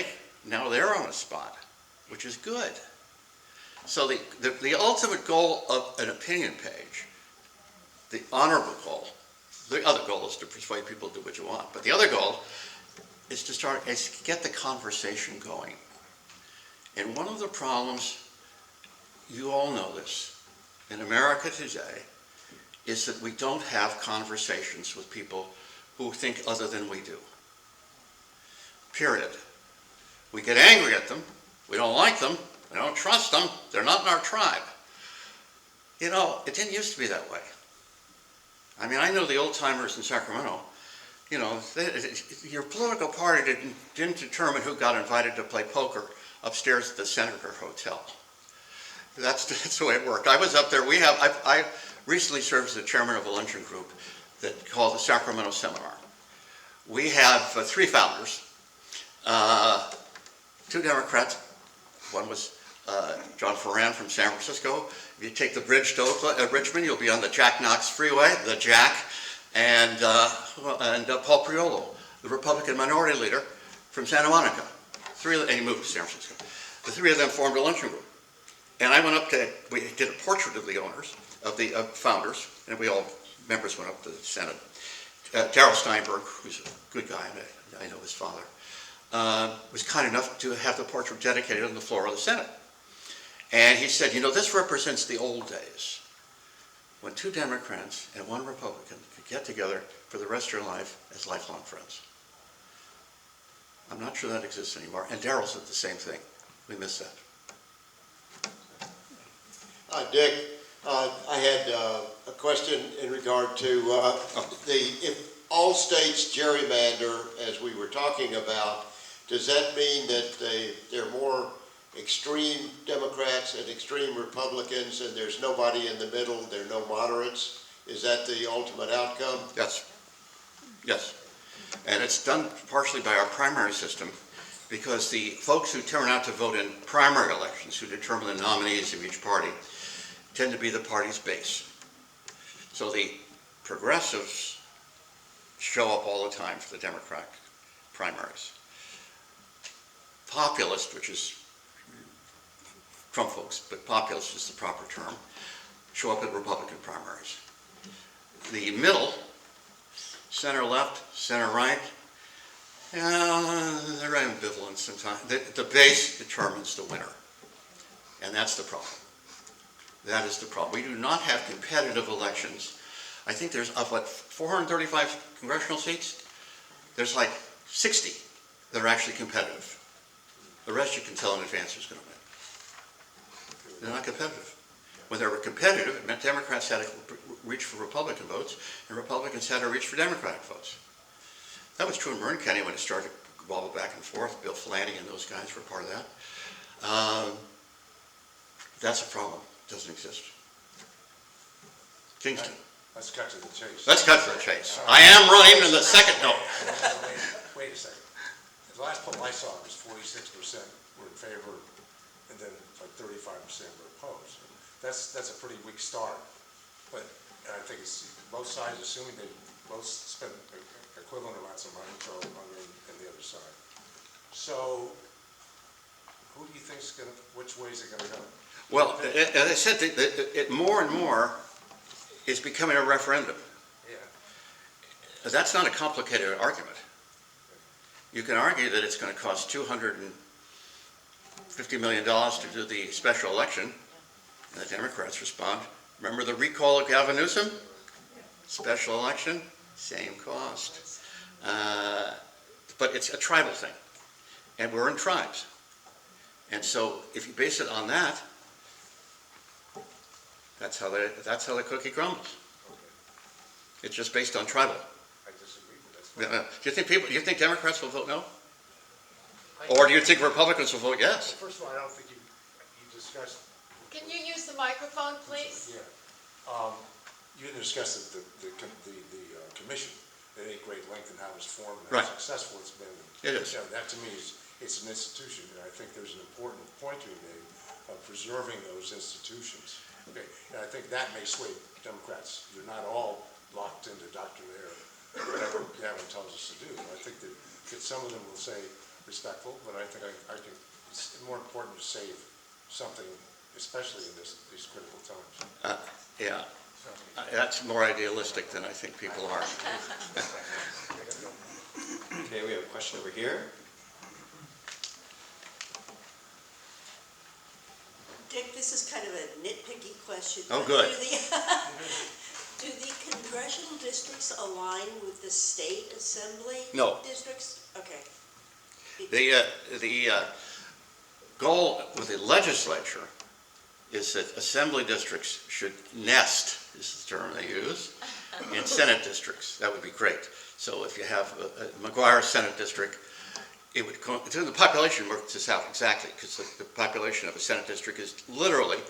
now they're on a spot, which is good. So the ultimate goal of an opinion page, the honorable goal, the other goal is to persuade people to do what you want, but the other goal is to get the conversation going. And one of the problems, you all know this, in America today, is that we don't have conversations with people who think other than we do. Period. We get angry at them, we don't like them, we don't trust them, they're not in our tribe. It didn't used to be that way. I mean, I know the old timers in Sacramento, your political party didn't determine who got invited to play poker upstairs at the Senator Hotel. That's the way it worked. I was up there, I recently served as the chairman of a luncheon group that called the Sacramento Seminar. we have three founders, two Democrats. One was John Ferran from San Francisco. If you take the bridge to Richmond, you'll be on the Jack Knox Freeway, the Jack, and Paul Priolo, the Republican minority leader from Santa Monica. And he moved to San Francisco. The three of them formed a luncheon group. And I went up we did a portrait of the owners, of the founders, and members went up to the Senate. Darrell Steinberg, who's a good guy, and I know his father, was kind enough to have the portrait dedicated on the floor of the Senate. And he said, you know, this represents the old days, when two Democrats and one Republican could get together for the rest of their life as lifelong friends. I'm not sure that exists anymore. And Darrell said the same thing. We miss that. Dick, I had a question in regard to if all states gerrymander, as we were talking about, does that mean that there are more extreme Democrats and extreme Republicans, and there's nobody in the middle, there are no moderates? Is that the ultimate outcome? Yes. Yes. And it's done partially by our primary system, because the folks who turn out to vote in primary elections, who determine the nominees of each party, tend to be the party's base. So the progressives show up all the time for the Democratic primaries. Populist, which is Trump folks, but populist is the proper term, show up at Republican primaries. The middle, center left, center right, they're ambivalent sometimes. The base determines the winner, and that's the problem. That is the problem. We do not have competitive elections. I think there's 435 congressional seats. There's like 60 that are actually competitive. The rest you can tell in advance who's going to win. They're not competitive. When they were competitive, it meant Democrats had to reach for Republican votes, and Republicans had to reach for Democratic votes. That was true in Marin County when it started to wobble back and forth. Bill Flanagan and those guys were part of that. That's a problem. It doesn't exist. Kingston. Let's cut to the chase. Let's cut to the chase. I am running in the second note. Wait a second. The last poll I saw was 46% were in favor, and then like 35% were opposed. That's a pretty weak start. But I think it's both sides assuming they both spend equivalent amounts of money for on the other side. So who do you think is going to, which way is it going to go? Well, as I said, it more and more is becoming a referendum. Yeah. That's not a complicated argument. You can argue that it's going to cost $250 million to do the special election, and the Democrats respond, remember the recall of Gavin Newsom? Special election, same cost. But it's a tribal thing, and we're in tribes. And so if you base it on that, that's how the cookie crumbles. It's just based on tribal. I disagree with that. Do you think Democrats will vote no? Or do you think Republicans will vote yes? First of all, I don't think you discussed. Can you use the microphone, please? Yeah. You didn't discuss the commission at any great length and how it's formed and how Right. successful it's been. It is. Yeah, that to me it's an institution, and I think there's an important point to be made of preserving those institutions. Okay, and I think that may sway Democrats. You're not all locked into Dr. Lair, whatever Gavin tells us to do. I think that some of them will say respectful, but I think it's more important to save something, especially in these critical times. Yeah, that's more idealistic than I think people are. Okay, we have a question over here. Dick, this is kind of a nitpicky question. Oh, but good. Do the congressional districts align with the state assembly No. districts? Okay. The goal with the legislature is that assembly districts should nest, is the term they use, in Senate districts. That would be great. So if you have a McGuire Senate district, it would the population works this out exactly, because the population of a Senate district is literally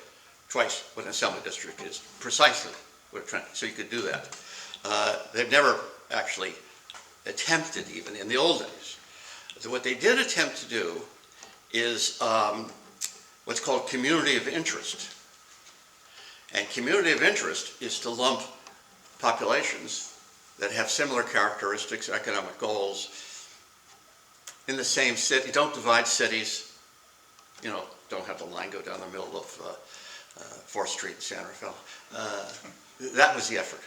twice what an assembly district is, precisely what so you could do that. They've never actually attempted even in the old days. So what they did attempt to do is what's called community of interest. And community of interest is to lump populations that have similar characteristics, economic goals, in the same city. Don't divide cities, you know, don't have the line go down the middle of 4th Street in San Rafael. That was the effort.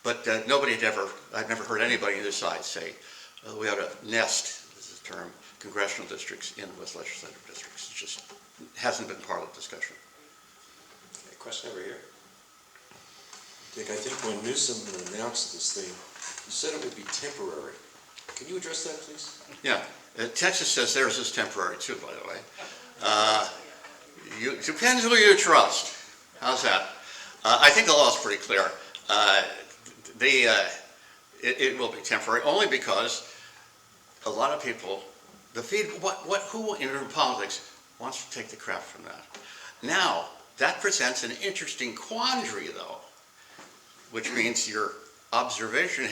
But nobody had ever, I've never heard anybody on either side say, we ought to nest, this is the term, congressional districts in with legislative districts. It just hasn't been part of the discussion. Okay, question over here. Dick, I think when Newsom announced this thing, you said it would be temporary. Can you address that, please? Yeah, Texas says theirs is temporary too, by the way. It depends who you trust. How's that? I think the law is pretty clear. It will be temporary only because a lot of people, who in politics wants to take the crap from that? Now, that presents an interesting quandary, though, which means your observation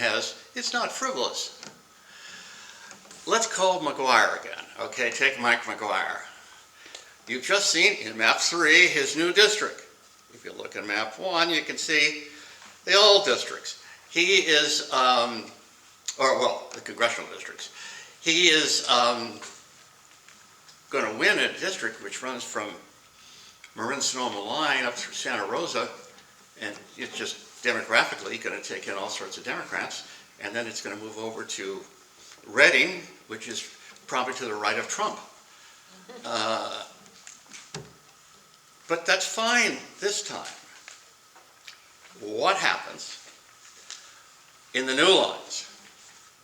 it's not frivolous. Let's call McGuire again, okay? Take Mike McGuire. You've just seen in map 3 his new district. If you look at map 1, you can see the old districts. He is, the congressional districts. He is going to win a district which runs from Marin Sonoma line up through Santa Rosa, and it's just demographically going to take in all sorts of Democrats, and then it's going to move over to Reading, which is probably to the right of Trump. But that's fine this time. What happens in the new lines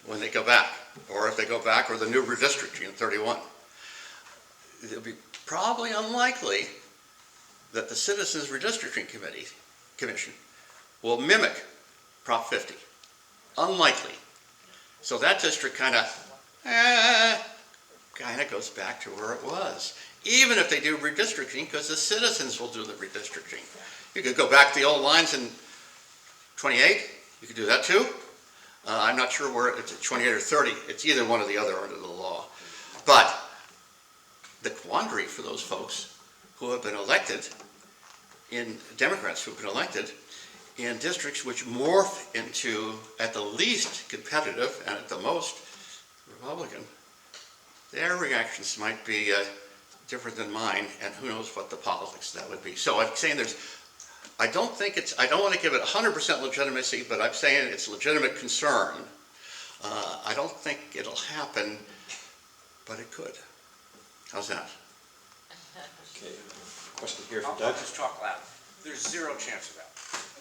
when they go back, or if they go back, or the new redistricting in 31? It'll be probably unlikely that the Citizens Redistricting Commission will mimic Prop 50. Unlikely. So that district kind of goes back to where it was. Even if they do redistricting, because the citizens will do the redistricting. You could go back to the old lines in 28. You could do that too. I'm not sure where it's at 28 or 30. It's either one or the other under the law. But the quandary for those folks who have been elected, Democrats who have been elected, in districts which morph into, at the least, competitive and at the most, Republican, their reactions might be different than mine, and who knows what the politics that would be. So I'm saying I don't want to give it 100% legitimacy, but I'm saying it's legitimate concern. I don't think it'll happen, but it could. How's that? Okay, question here I'll from Doug. just talk loud. There's zero chance of that.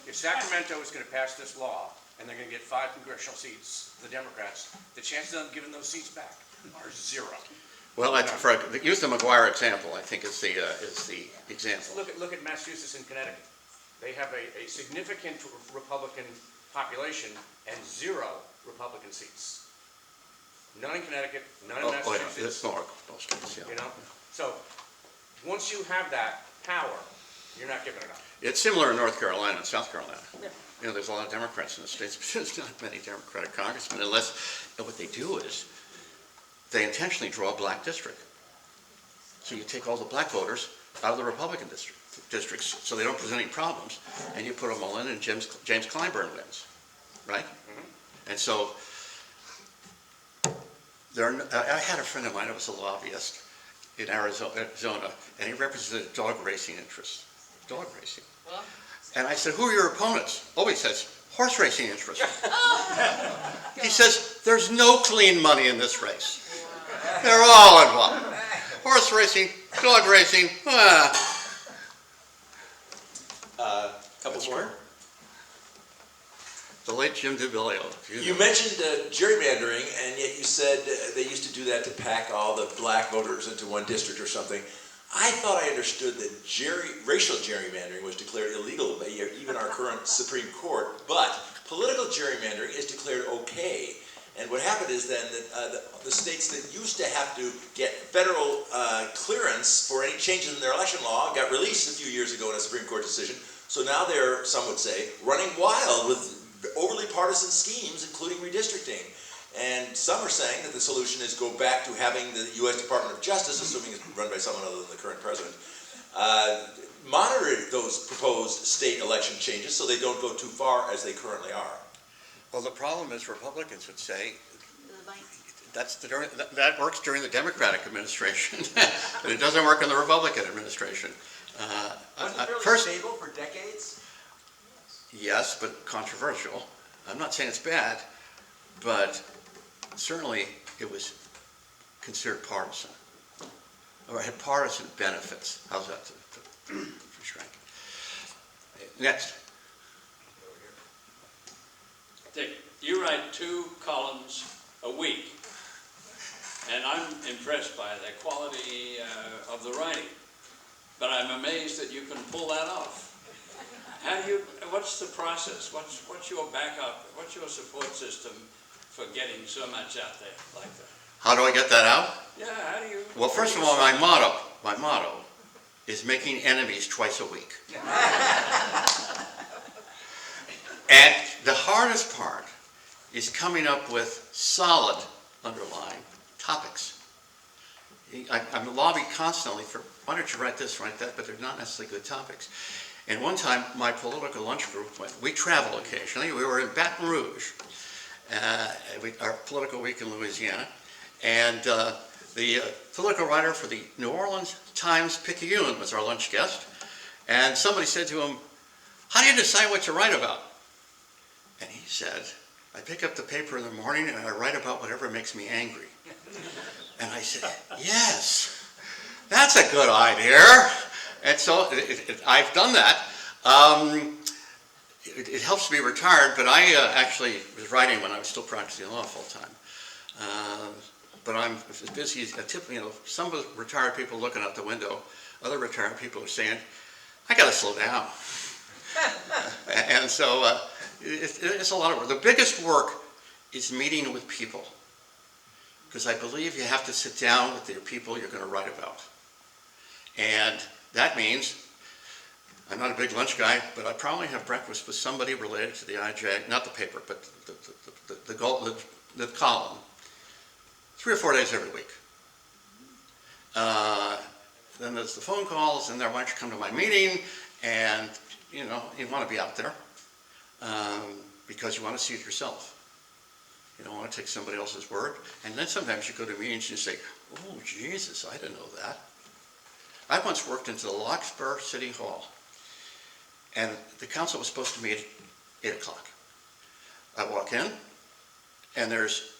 If Sacramento is going to pass this law, and they're going to get 5 congressional seats, the Democrats, the chances of them giving those seats back are 0. Well, use the McGuire example, I think is the example. Look at Massachusetts and Connecticut. They have a significant Republican population and 0 Republican seats. None in Connecticut, none in Massachusetts. It's more most states, yeah. You know, so once you have that power, you're not giving it up. It's similar in North Carolina and South Carolina. Yeah. You know, there's a lot of Democrats in the states, but there's not many Democratic congressmen, unless what they do is they intentionally draw a black district. So you take all the black voters out of the Republican districts, so they don't present any problems, and you put them all in, and James Clyburn wins, right? Mm-hmm. And so I had a friend of mine that was a lobbyist in Arizona, and he represented dog racing interests. Dog racing. Well, and I said, who are your opponents? Oh, he says, horse racing interests. He says, there's no clean money in this race. They're all involved. Horse racing, dog racing. Couple more. The late Jim DeVillio. You mentioned gerrymandering, and yet you said they used to do that to pack all the black voters into one district or something. I thought I understood that racial gerrymandering was declared illegal by even our current Supreme Court, but political gerrymandering is declared okay. And what happened is then that the states that used to have to get federal clearance for any changes in their election law got released a few years ago in a Supreme Court decision. So now they're, some would say, running wild with overly partisan schemes, including redistricting. And some are saying that the solution is go back to having the U.S. Department of Justice, assuming it's run by someone other than the current president, monitor those proposed state election changes so they don't go too far as they currently are. Well, the problem is Republicans would say that works during the Democratic administration, but it doesn't work in the Republican administration. Wasn't it fairly First, stable for decades? yes, but controversial. I'm not saying it's bad, but certainly it was considered partisan, or had partisan benefits. How's that for shrink? Next. Dick, you write 2 columns a week, and I'm impressed by the quality of the writing. But I'm amazed that you can pull that off. What's the process? What's your backup? What's your support system for getting so much out there like that? How do I get that out? Yeah, how do you? Well, first of all, my motto is making enemies twice a week. And the hardest part is coming up with solid, underlying topics. I'm lobbied constantly for, why don't you write this, write that, but they're not necessarily good topics. And one time, my political lunch group we travel occasionally. We were in Baton Rouge, our political week in Louisiana, and the political writer for the New Orleans Times-Picayune was our lunch guest, and somebody said to him, "How do you decide what to write about?" And he said, "I pick up the paper in the morning and I write about whatever makes me angry." And I said, "Yes, that's a good idea." And so I've done that. It helps me retired, but I actually was writing when I was still practicing law full time. But I'm as busy as typically, some of the retired people looking out the window, other retired people are saying, "I got to slow down." And so it's a lot of work. The biggest work is meeting with people, because I believe you have to sit down with the people you're going to write about. And that means, I'm not a big lunch guy, but I probably have breakfast with somebody related to the IJ, not the paper, but the column, 3 or 4 days every week. Then there's the phone calls, and why don't you come to my meeting, and you want to be out there because you want to see it yourself. You don't want to take somebody else's word. And then sometimes you go to meetings and you say, "Oh, Jesus, I didn't know that." I once worked into the Larkspur City Hall, and the council was supposed to meet at 8 o'clock. I walk in, and there's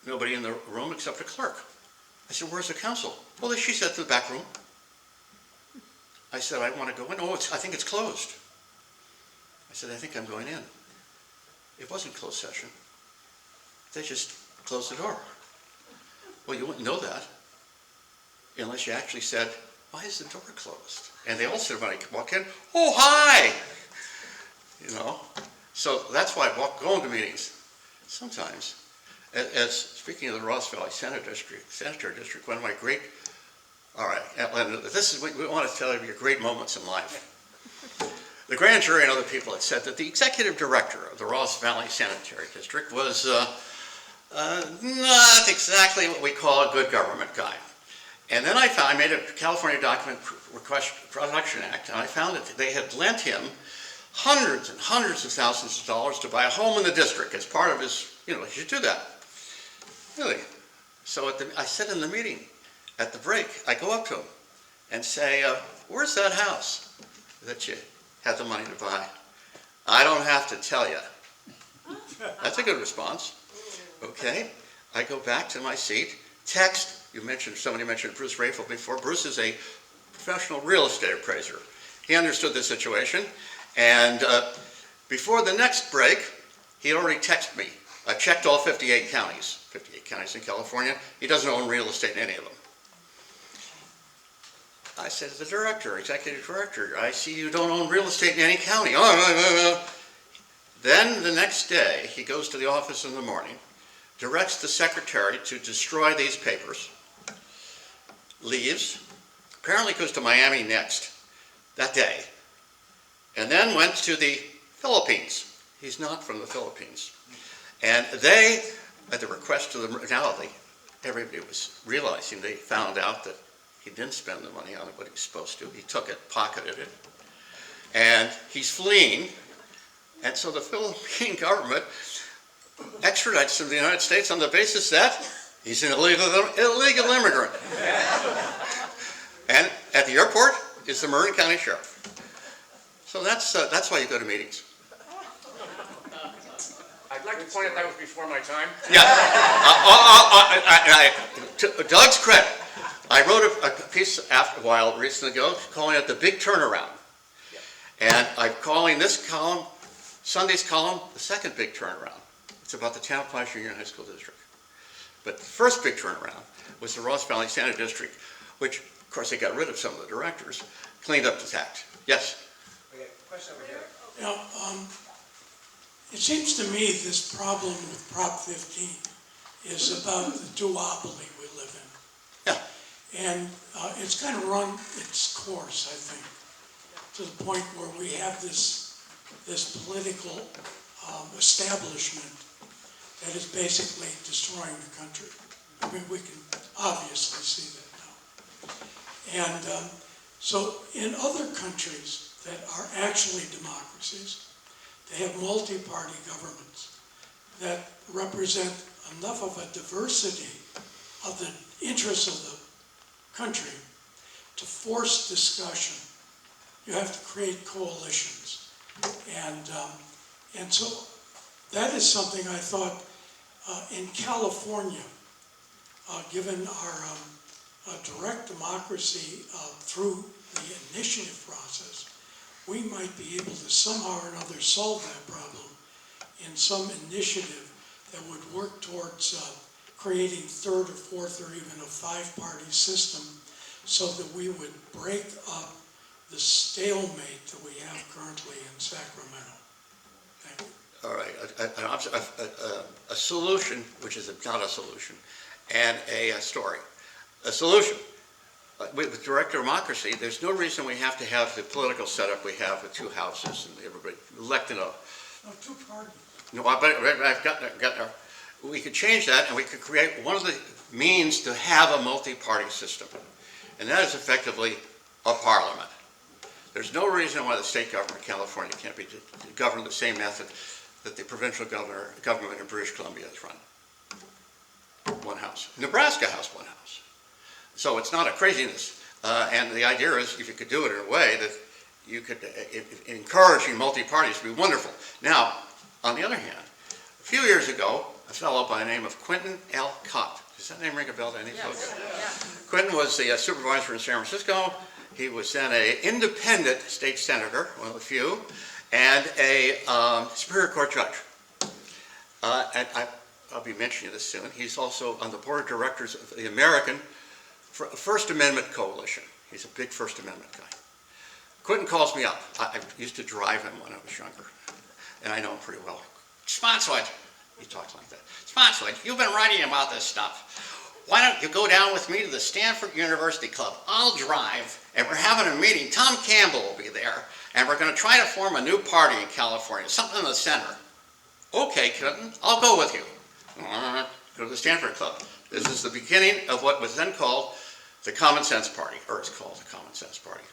nobody in the room except a clerk. I said, "Where's the council?" "Well, she said to the back room." I said, "I want to go in." "Oh, I think it's closed." I said, "I think I'm going in." It wasn't closed session. They just closed the door. Well, you wouldn't know that unless you actually said, "Why is the door closed?" And they all said when I walk in, "Oh, hi!" So that's why I go into meetings. Sometimes, as speaking of the Ross Valley Senator District, one of my great, all right, this is what we want to tell you your great moments in life. The grand jury and other people had said that the executive director of the Ross Valley Sanitary District was not exactly what we call a good government guy. And then I made a California Document Request Production Act, and I found that they had lent him hundreds and hundreds of thousands of dollars to buy a home in the district as part of his, he should do that. Really. So I said in the meeting, at the break, I go up to him and say, "Where's that house that you had the money to buy?" "I don't have to tell you." That's a good response. Okay. I go back to my seat, text. Somebody mentioned Bruce Rafel before. Bruce is a professional real estate appraiser. He understood the situation, and before the next break, he already texted me. I checked all 58 counties in California. He doesn't own real estate in any of them. I said to the executive director, "I see you don't own real estate in any county." "Oh, no. Then the next day, he goes to the office in the morning, directs the secretary to destroy these papers, leaves, apparently goes to Miami next that day, and then went to the Philippines. He's not from the Philippines. And they, at the request of everybody was realizing, they found out that he didn't spend the money on what he was supposed to. He took it, pocketed it, and he's fleeing. And so the Philippine government extradites him to the United States on the basis that he's an illegal immigrant. And at the airport is the Marin County Sheriff. So that's why you go to meetings. I'd like to point out that was before my time. Yeah. To Doug's credit, I wrote a piece after a while recently ago calling it the big turnaround. And I'm calling this column, Sunday's column, the second big turnaround. It's about the Tampines Union High School District. But the first big turnaround was the Ross Valley Standard District, which, of course, they got rid of some of the directors, cleaned up the act. Yes? Okay, question over here. It seems to me this problem with Prop 15 is about the duopoly we live in. Yeah. And it's kind of run its course, I think, to the point where we have this political establishment that is basically destroying the country. I mean, we can obviously see that now. And so in other countries that are actually democracies, they have multi-party governments that represent enough of a diversity of the interests of the country to force discussion. You have to create coalitions. And so that is something I thought in California, given our direct democracy through the initiative process, we might be able to somehow or another solve that problem in some initiative that would work towards creating third or fourth or even a five-party system so that we would break up the stalemate that we have currently in Sacramento. Thank you. All right. A solution, which is not a solution, and a story. A solution. With direct democracy, there's no reason we have to have the political setup we have with two houses and everybody elected up. No, two parties. No, but I've got there. We could change that, and we could create one of the means to have a multi-party system, and that is effectively a parliament. There's no reason why the state government of California can't be governed the same method that the provincial government in British Columbia is run. One house. Nebraska has one house. So it's not a craziness. And the idea is, if you could do it in a way that you could encouraging multi-parties would be wonderful. Now, on the other hand, a few years ago, a fellow by the name of Quentin L. Cott. Does that name ring a bell to any folks? Yes. Quentin was the supervisor in San Francisco. He was then an independent state senator, one of the few, and a Superior Court judge. And I'll be mentioning this soon. He's also on the board of directors of the American First Amendment Coalition. He's a big First Amendment guy. Quentin calls me up. I used to drive him when I was younger, and I know him pretty well. Spotswood, he talks like that. Spotswood, you've been writing about this stuff. Why don't you go down with me to the Stanford University Club? I'll drive, and we're having a meeting. Tom Campbell will be there, and we're going to try to form a new party in California, something in the center. Okay, Quentin, I'll go with you. Go to the Stanford Club. This is the beginning of what was then called the Common Sense Party, or it's called the Common Sense Party.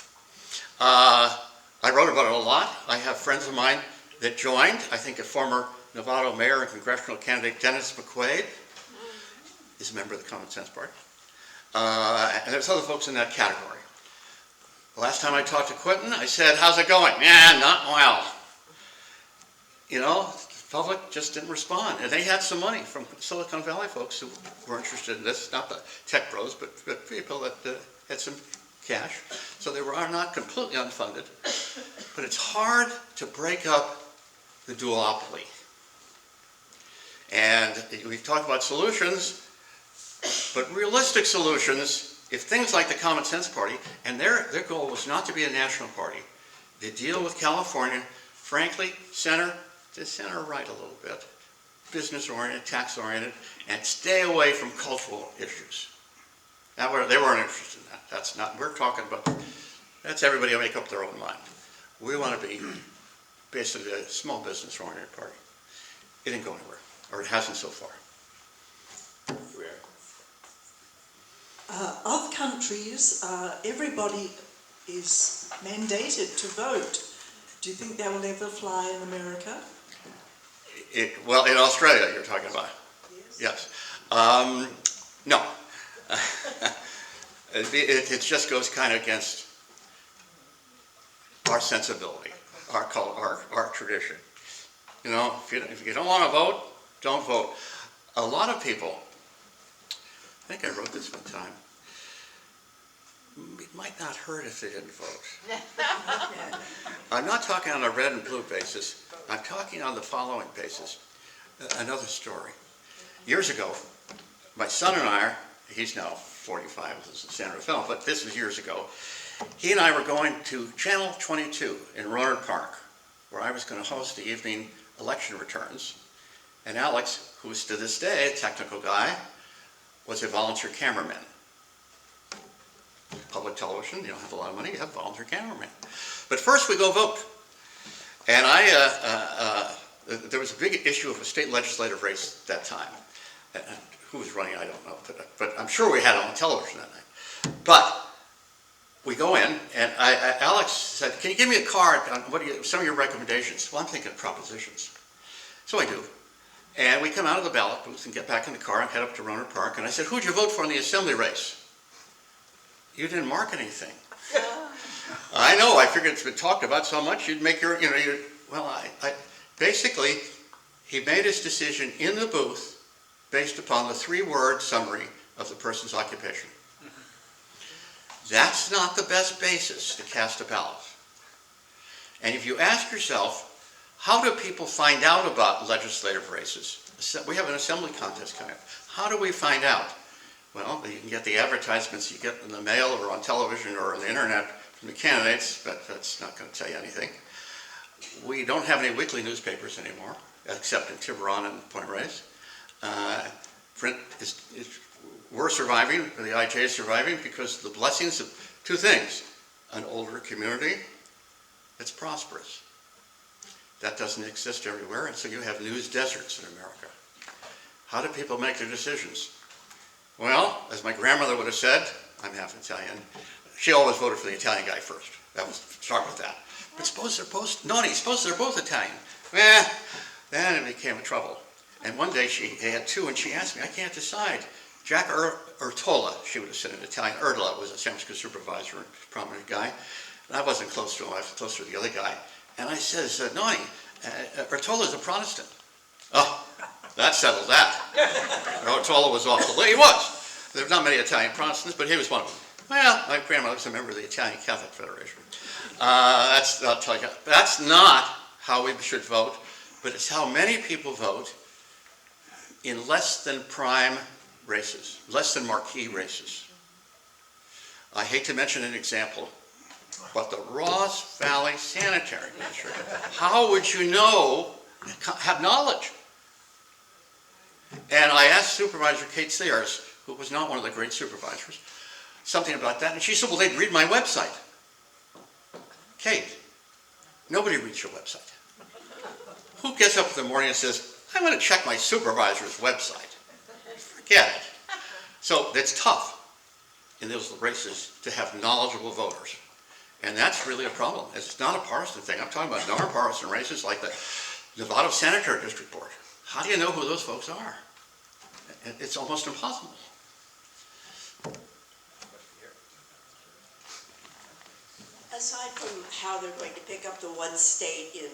I wrote about it a lot. I have friends of mine that joined. I think a former Nevada mayor and congressional candidate, Dennis McQuaid, is a member of the Common Sense Party. And there's other folks in that category. The last time I talked to Quentin, I said, how's it going? Yeah, not well. You know, the public just didn't respond. And they had some money from Silicon Valley folks who were interested in this, not the tech bros, but people that had some cash. So they are not completely unfunded. But it's hard to break up the duopoly. And we've talked about solutions, but realistic solutions, if things like the Common Sense Party, and their goal was not to be a national party, they deal with California, frankly, center to center right a little bit, business-oriented, tax-oriented, and stay away from cultural issues. They weren't interested in that. That's not, we're talking about, that's everybody will make up their own mind. We want to be basically a small business oriented party. It didn't go anywhere, or it hasn't so far. Other countries, everybody is mandated to vote. Do you think that will ever fly in America? Well, in Australia, you're talking about. Yes. No. It just goes kind of against our sensibility, our tradition. You know, if you don't want to vote, don't vote. A lot of people, I think I wrote this one time, it might not hurt if they didn't vote. I'm not talking on a red and blue basis. I'm talking on the following basis. Another story. Years ago, my son and I, he's now 45, this is San Rafael, but this was years ago. He and I were going to Channel 22 in Rohnert Park, where I was going to host the evening election returns. And Alex, who is to this day a technical guy, was a volunteer cameraman. Public television, you don't have a lot of money, you have volunteer cameraman. But first we go vote. And there was a big issue of a state legislative race at that time. And who was running, I don't know, but I'm sure we had it on television that night. But we go in, and Alex said, "Can you give me a card on some of your recommendations?" Well, I'm thinking propositions. So I do. And we come out of the ballot booth and get back in the car and head up to Rohnert Park. And I said, "Who'd you vote for in the assembly race?" "You didn't mark anything." I know, I figured it's been talked about so much, you'd make your, well, basically, he made his decision in the booth based upon the 3-word summary of the person's occupation. That's not the best basis to cast a ballot. And if you ask yourself, how do people find out about legislative races? We have an assembly contest coming up. How do we find out? Well, you can get the advertisements you get in the mail or on television or on the internet from the candidates, but that's not going to tell you anything. We don't have any weekly newspapers anymore, except in Tiburon and Point Reyes. Print we're surviving, the IJ is surviving because of the blessings of 2 things. An older community that's prosperous. That doesn't exist everywhere, and so you have news deserts in America. How do people make their decisions? Well, as my grandmother would have said, I'm half Italian, she always voted for the Italian guy first. That was, start with that. But suppose they're both Italian. Then it became a trouble. And one day they had 2, and she asked me, I can't decide. Jack Urtola, she would have said in Italian. Urtola was a San Francisco supervisor, a prominent guy. And I wasn't close to him, I was closer to the other guy. And I says, Noni, Urtola's a Protestant. Oh, that settled that. Urtola was awful. He was. There were not many Italian Protestants, but he was one of them. Well, my grandmother was a member of the Italian Catholic Federation. I'll tell you, that's not how we should vote, but it's how many people vote in less than prime races, less than marquee races. I hate to mention an example, but the Ross Valley Sanitary District, how would you know, have knowledge? And I asked Supervisor Kate Sayers, who was not one of the great supervisors, something about that, and she said, well, they'd read my website. Kate, nobody reads your website. Who gets up in the morning and says, I'm going to check my supervisor's website? Forget it. So it's tough in those races to have knowledgeable voters. And that's really a problem. It's not a partisan thing. I'm talking about non-partisan races like the Nevada Sanitary District Board. How do you know who those folks are? It's almost impossible. Aside from how they're going to pick up the one state in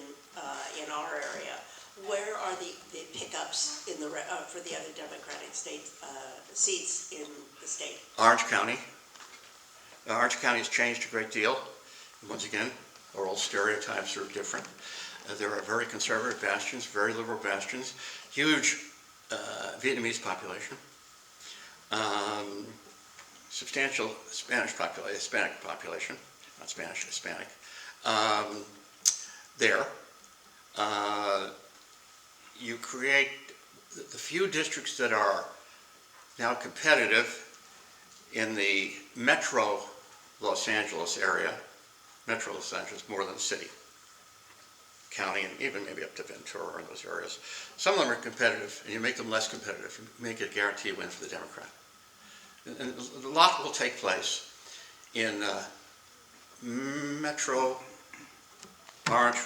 our area, where are the pickups in for the other Democratic seats in the state? Orange County. Orange County has changed a great deal. Once again, our old stereotypes are different. There are very conservative bastions, very liberal bastions, huge Vietnamese population, substantial Hispanic population, not Spanish, Hispanic. You create the few districts that are now competitive in the metro Los Angeles area, metro Los Angeles more than the city. County and even maybe up to Ventura and those areas. Some of them are competitive, and you make them less competitive, you make it a guaranteed win for the Democrat. And a lot will take place in Metro, Orange,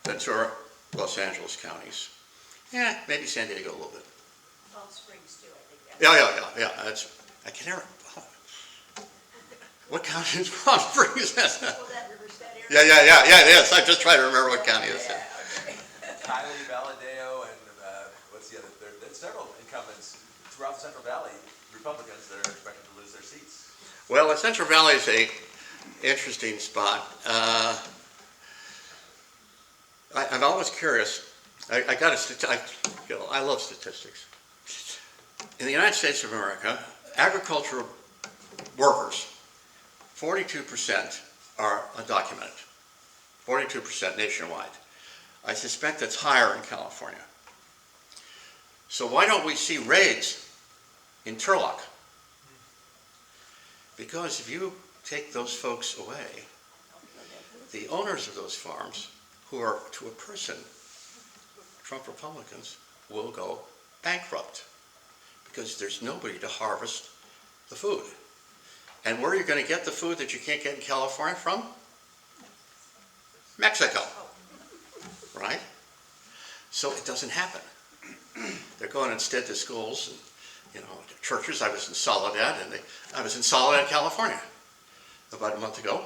Ventura, Los Angeles counties. Yeah, maybe San Diego a little bit. Palm Springs too, I think. Yeah. I can never. What county is Palm Springs? Yeah, it is. I'm just trying to remember what county it is. Kylie, Valadeo, and what's the other? There's several incumbents throughout the Central Valley, Republicans that are expected to lose their seats. Well, the Central Valley is a interesting spot. I'm always curious. I love statistics. In the United States of America, agricultural workers, 42% are undocumented. 42% nationwide. I suspect that's higher in California. So why don't we see raids in Turlock? Because if you take those folks away, the owners of those farms, who are to a person, Trump Republicans, will go bankrupt because there's nobody to harvest the food. And where are you going to get the food that you can't get in California from? Mexico, right? So it doesn't happen. They're going instead to schools and, churches. I was in Soledad, California, about a month ago,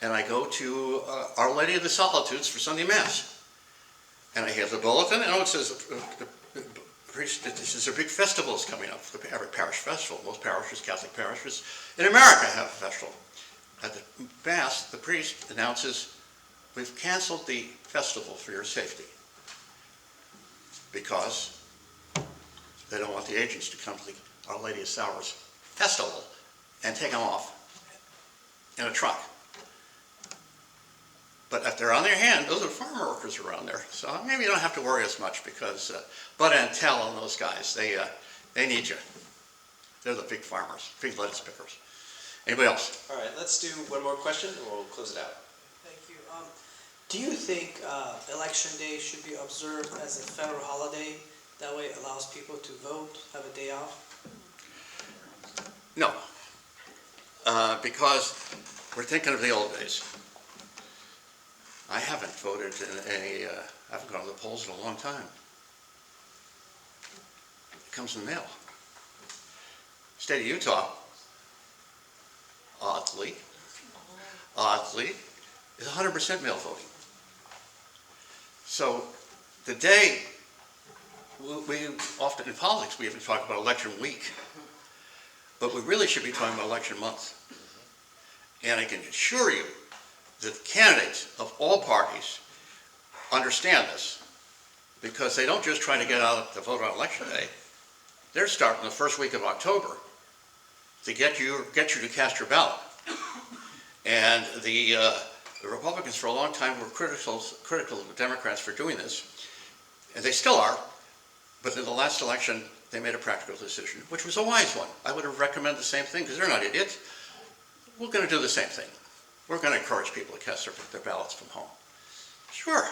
and I go to Our Lady of the Solitudes for Sunday Mass, and I hear the bulletin, and it says, this is a big festival is coming up, every parish festival. Most parishes, Catholic parishes in America have a festival. At the Mass, the priest announces, we've canceled the festival for your safety because they don't want the agents to come to the Our Lady of Sours festival and take them off in a truck. But if they're on their hand, those are farm workers around there. So maybe you don't have to worry as much because Bud and Tell and those guys, they need you. They're the big farmers, big lettuce pickers. Anybody else? All right, let's do one more question and we'll close it out. Thank you. Do you think Election Day should be observed as a federal holiday? That way it allows people to vote, have a day off? No, because we're thinking of the old days. I haven't voted I haven't gone to the polls in a long time. It comes in the mail. State of Utah, oddly, is 100% mail voting. So the day, we often in politics, we even talk about election week, but we really should be talking about election month. And I can assure you that candidates of all parties understand this because they don't just try to get out to vote on election day. They're starting the first week of October to get you to cast your ballot. And the Republicans for a long time were critical of the Democrats for doing this, and they still are, but in the last election they made a practical decision, which was a wise one. I would have recommended the same thing because they're not idiots. We're going to do the same thing. We're going to encourage people to cast their ballots from home. Sure.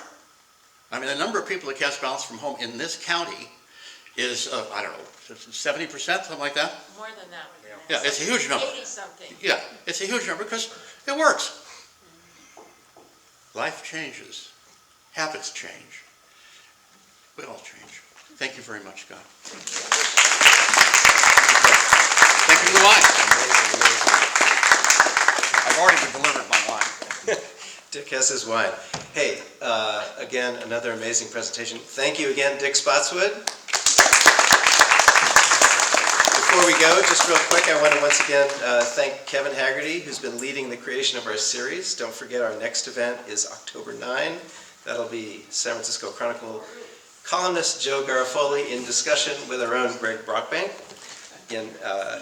I mean, the number of people that cast ballots from home in this county is, I don't know, 70%, something like that? More than that. Yeah, it's a huge number. 80-something. Yeah, it's a huge number because it works. Life changes. Habits change. We all change. Thank you very much, Scott. Thank you for the wine. I've already delivered my wine. Dick has his wine. Hey, again, another amazing presentation. Thank you again, Dick Spotswood. Before we go, just real quick, I want to once again thank Kevin Haggerty, who's been leading the creation of our series. Don't forget our next event is October 9. That'll be San Francisco Chronicle columnist Joe Garofoli in discussion with our own Greg Brockbank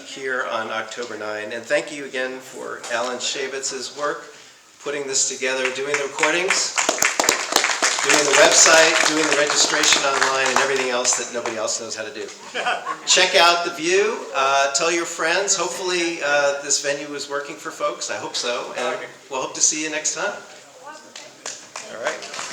here on October 9. And thank you again for Alan Shabitz's work, putting this together, doing the recordings, doing the website, doing the registration online, and everything else that nobody else knows how to do. Check out The View. Tell your friends. Hopefully this venue is working for folks. I hope so. And we'll hope to see you next time. All right.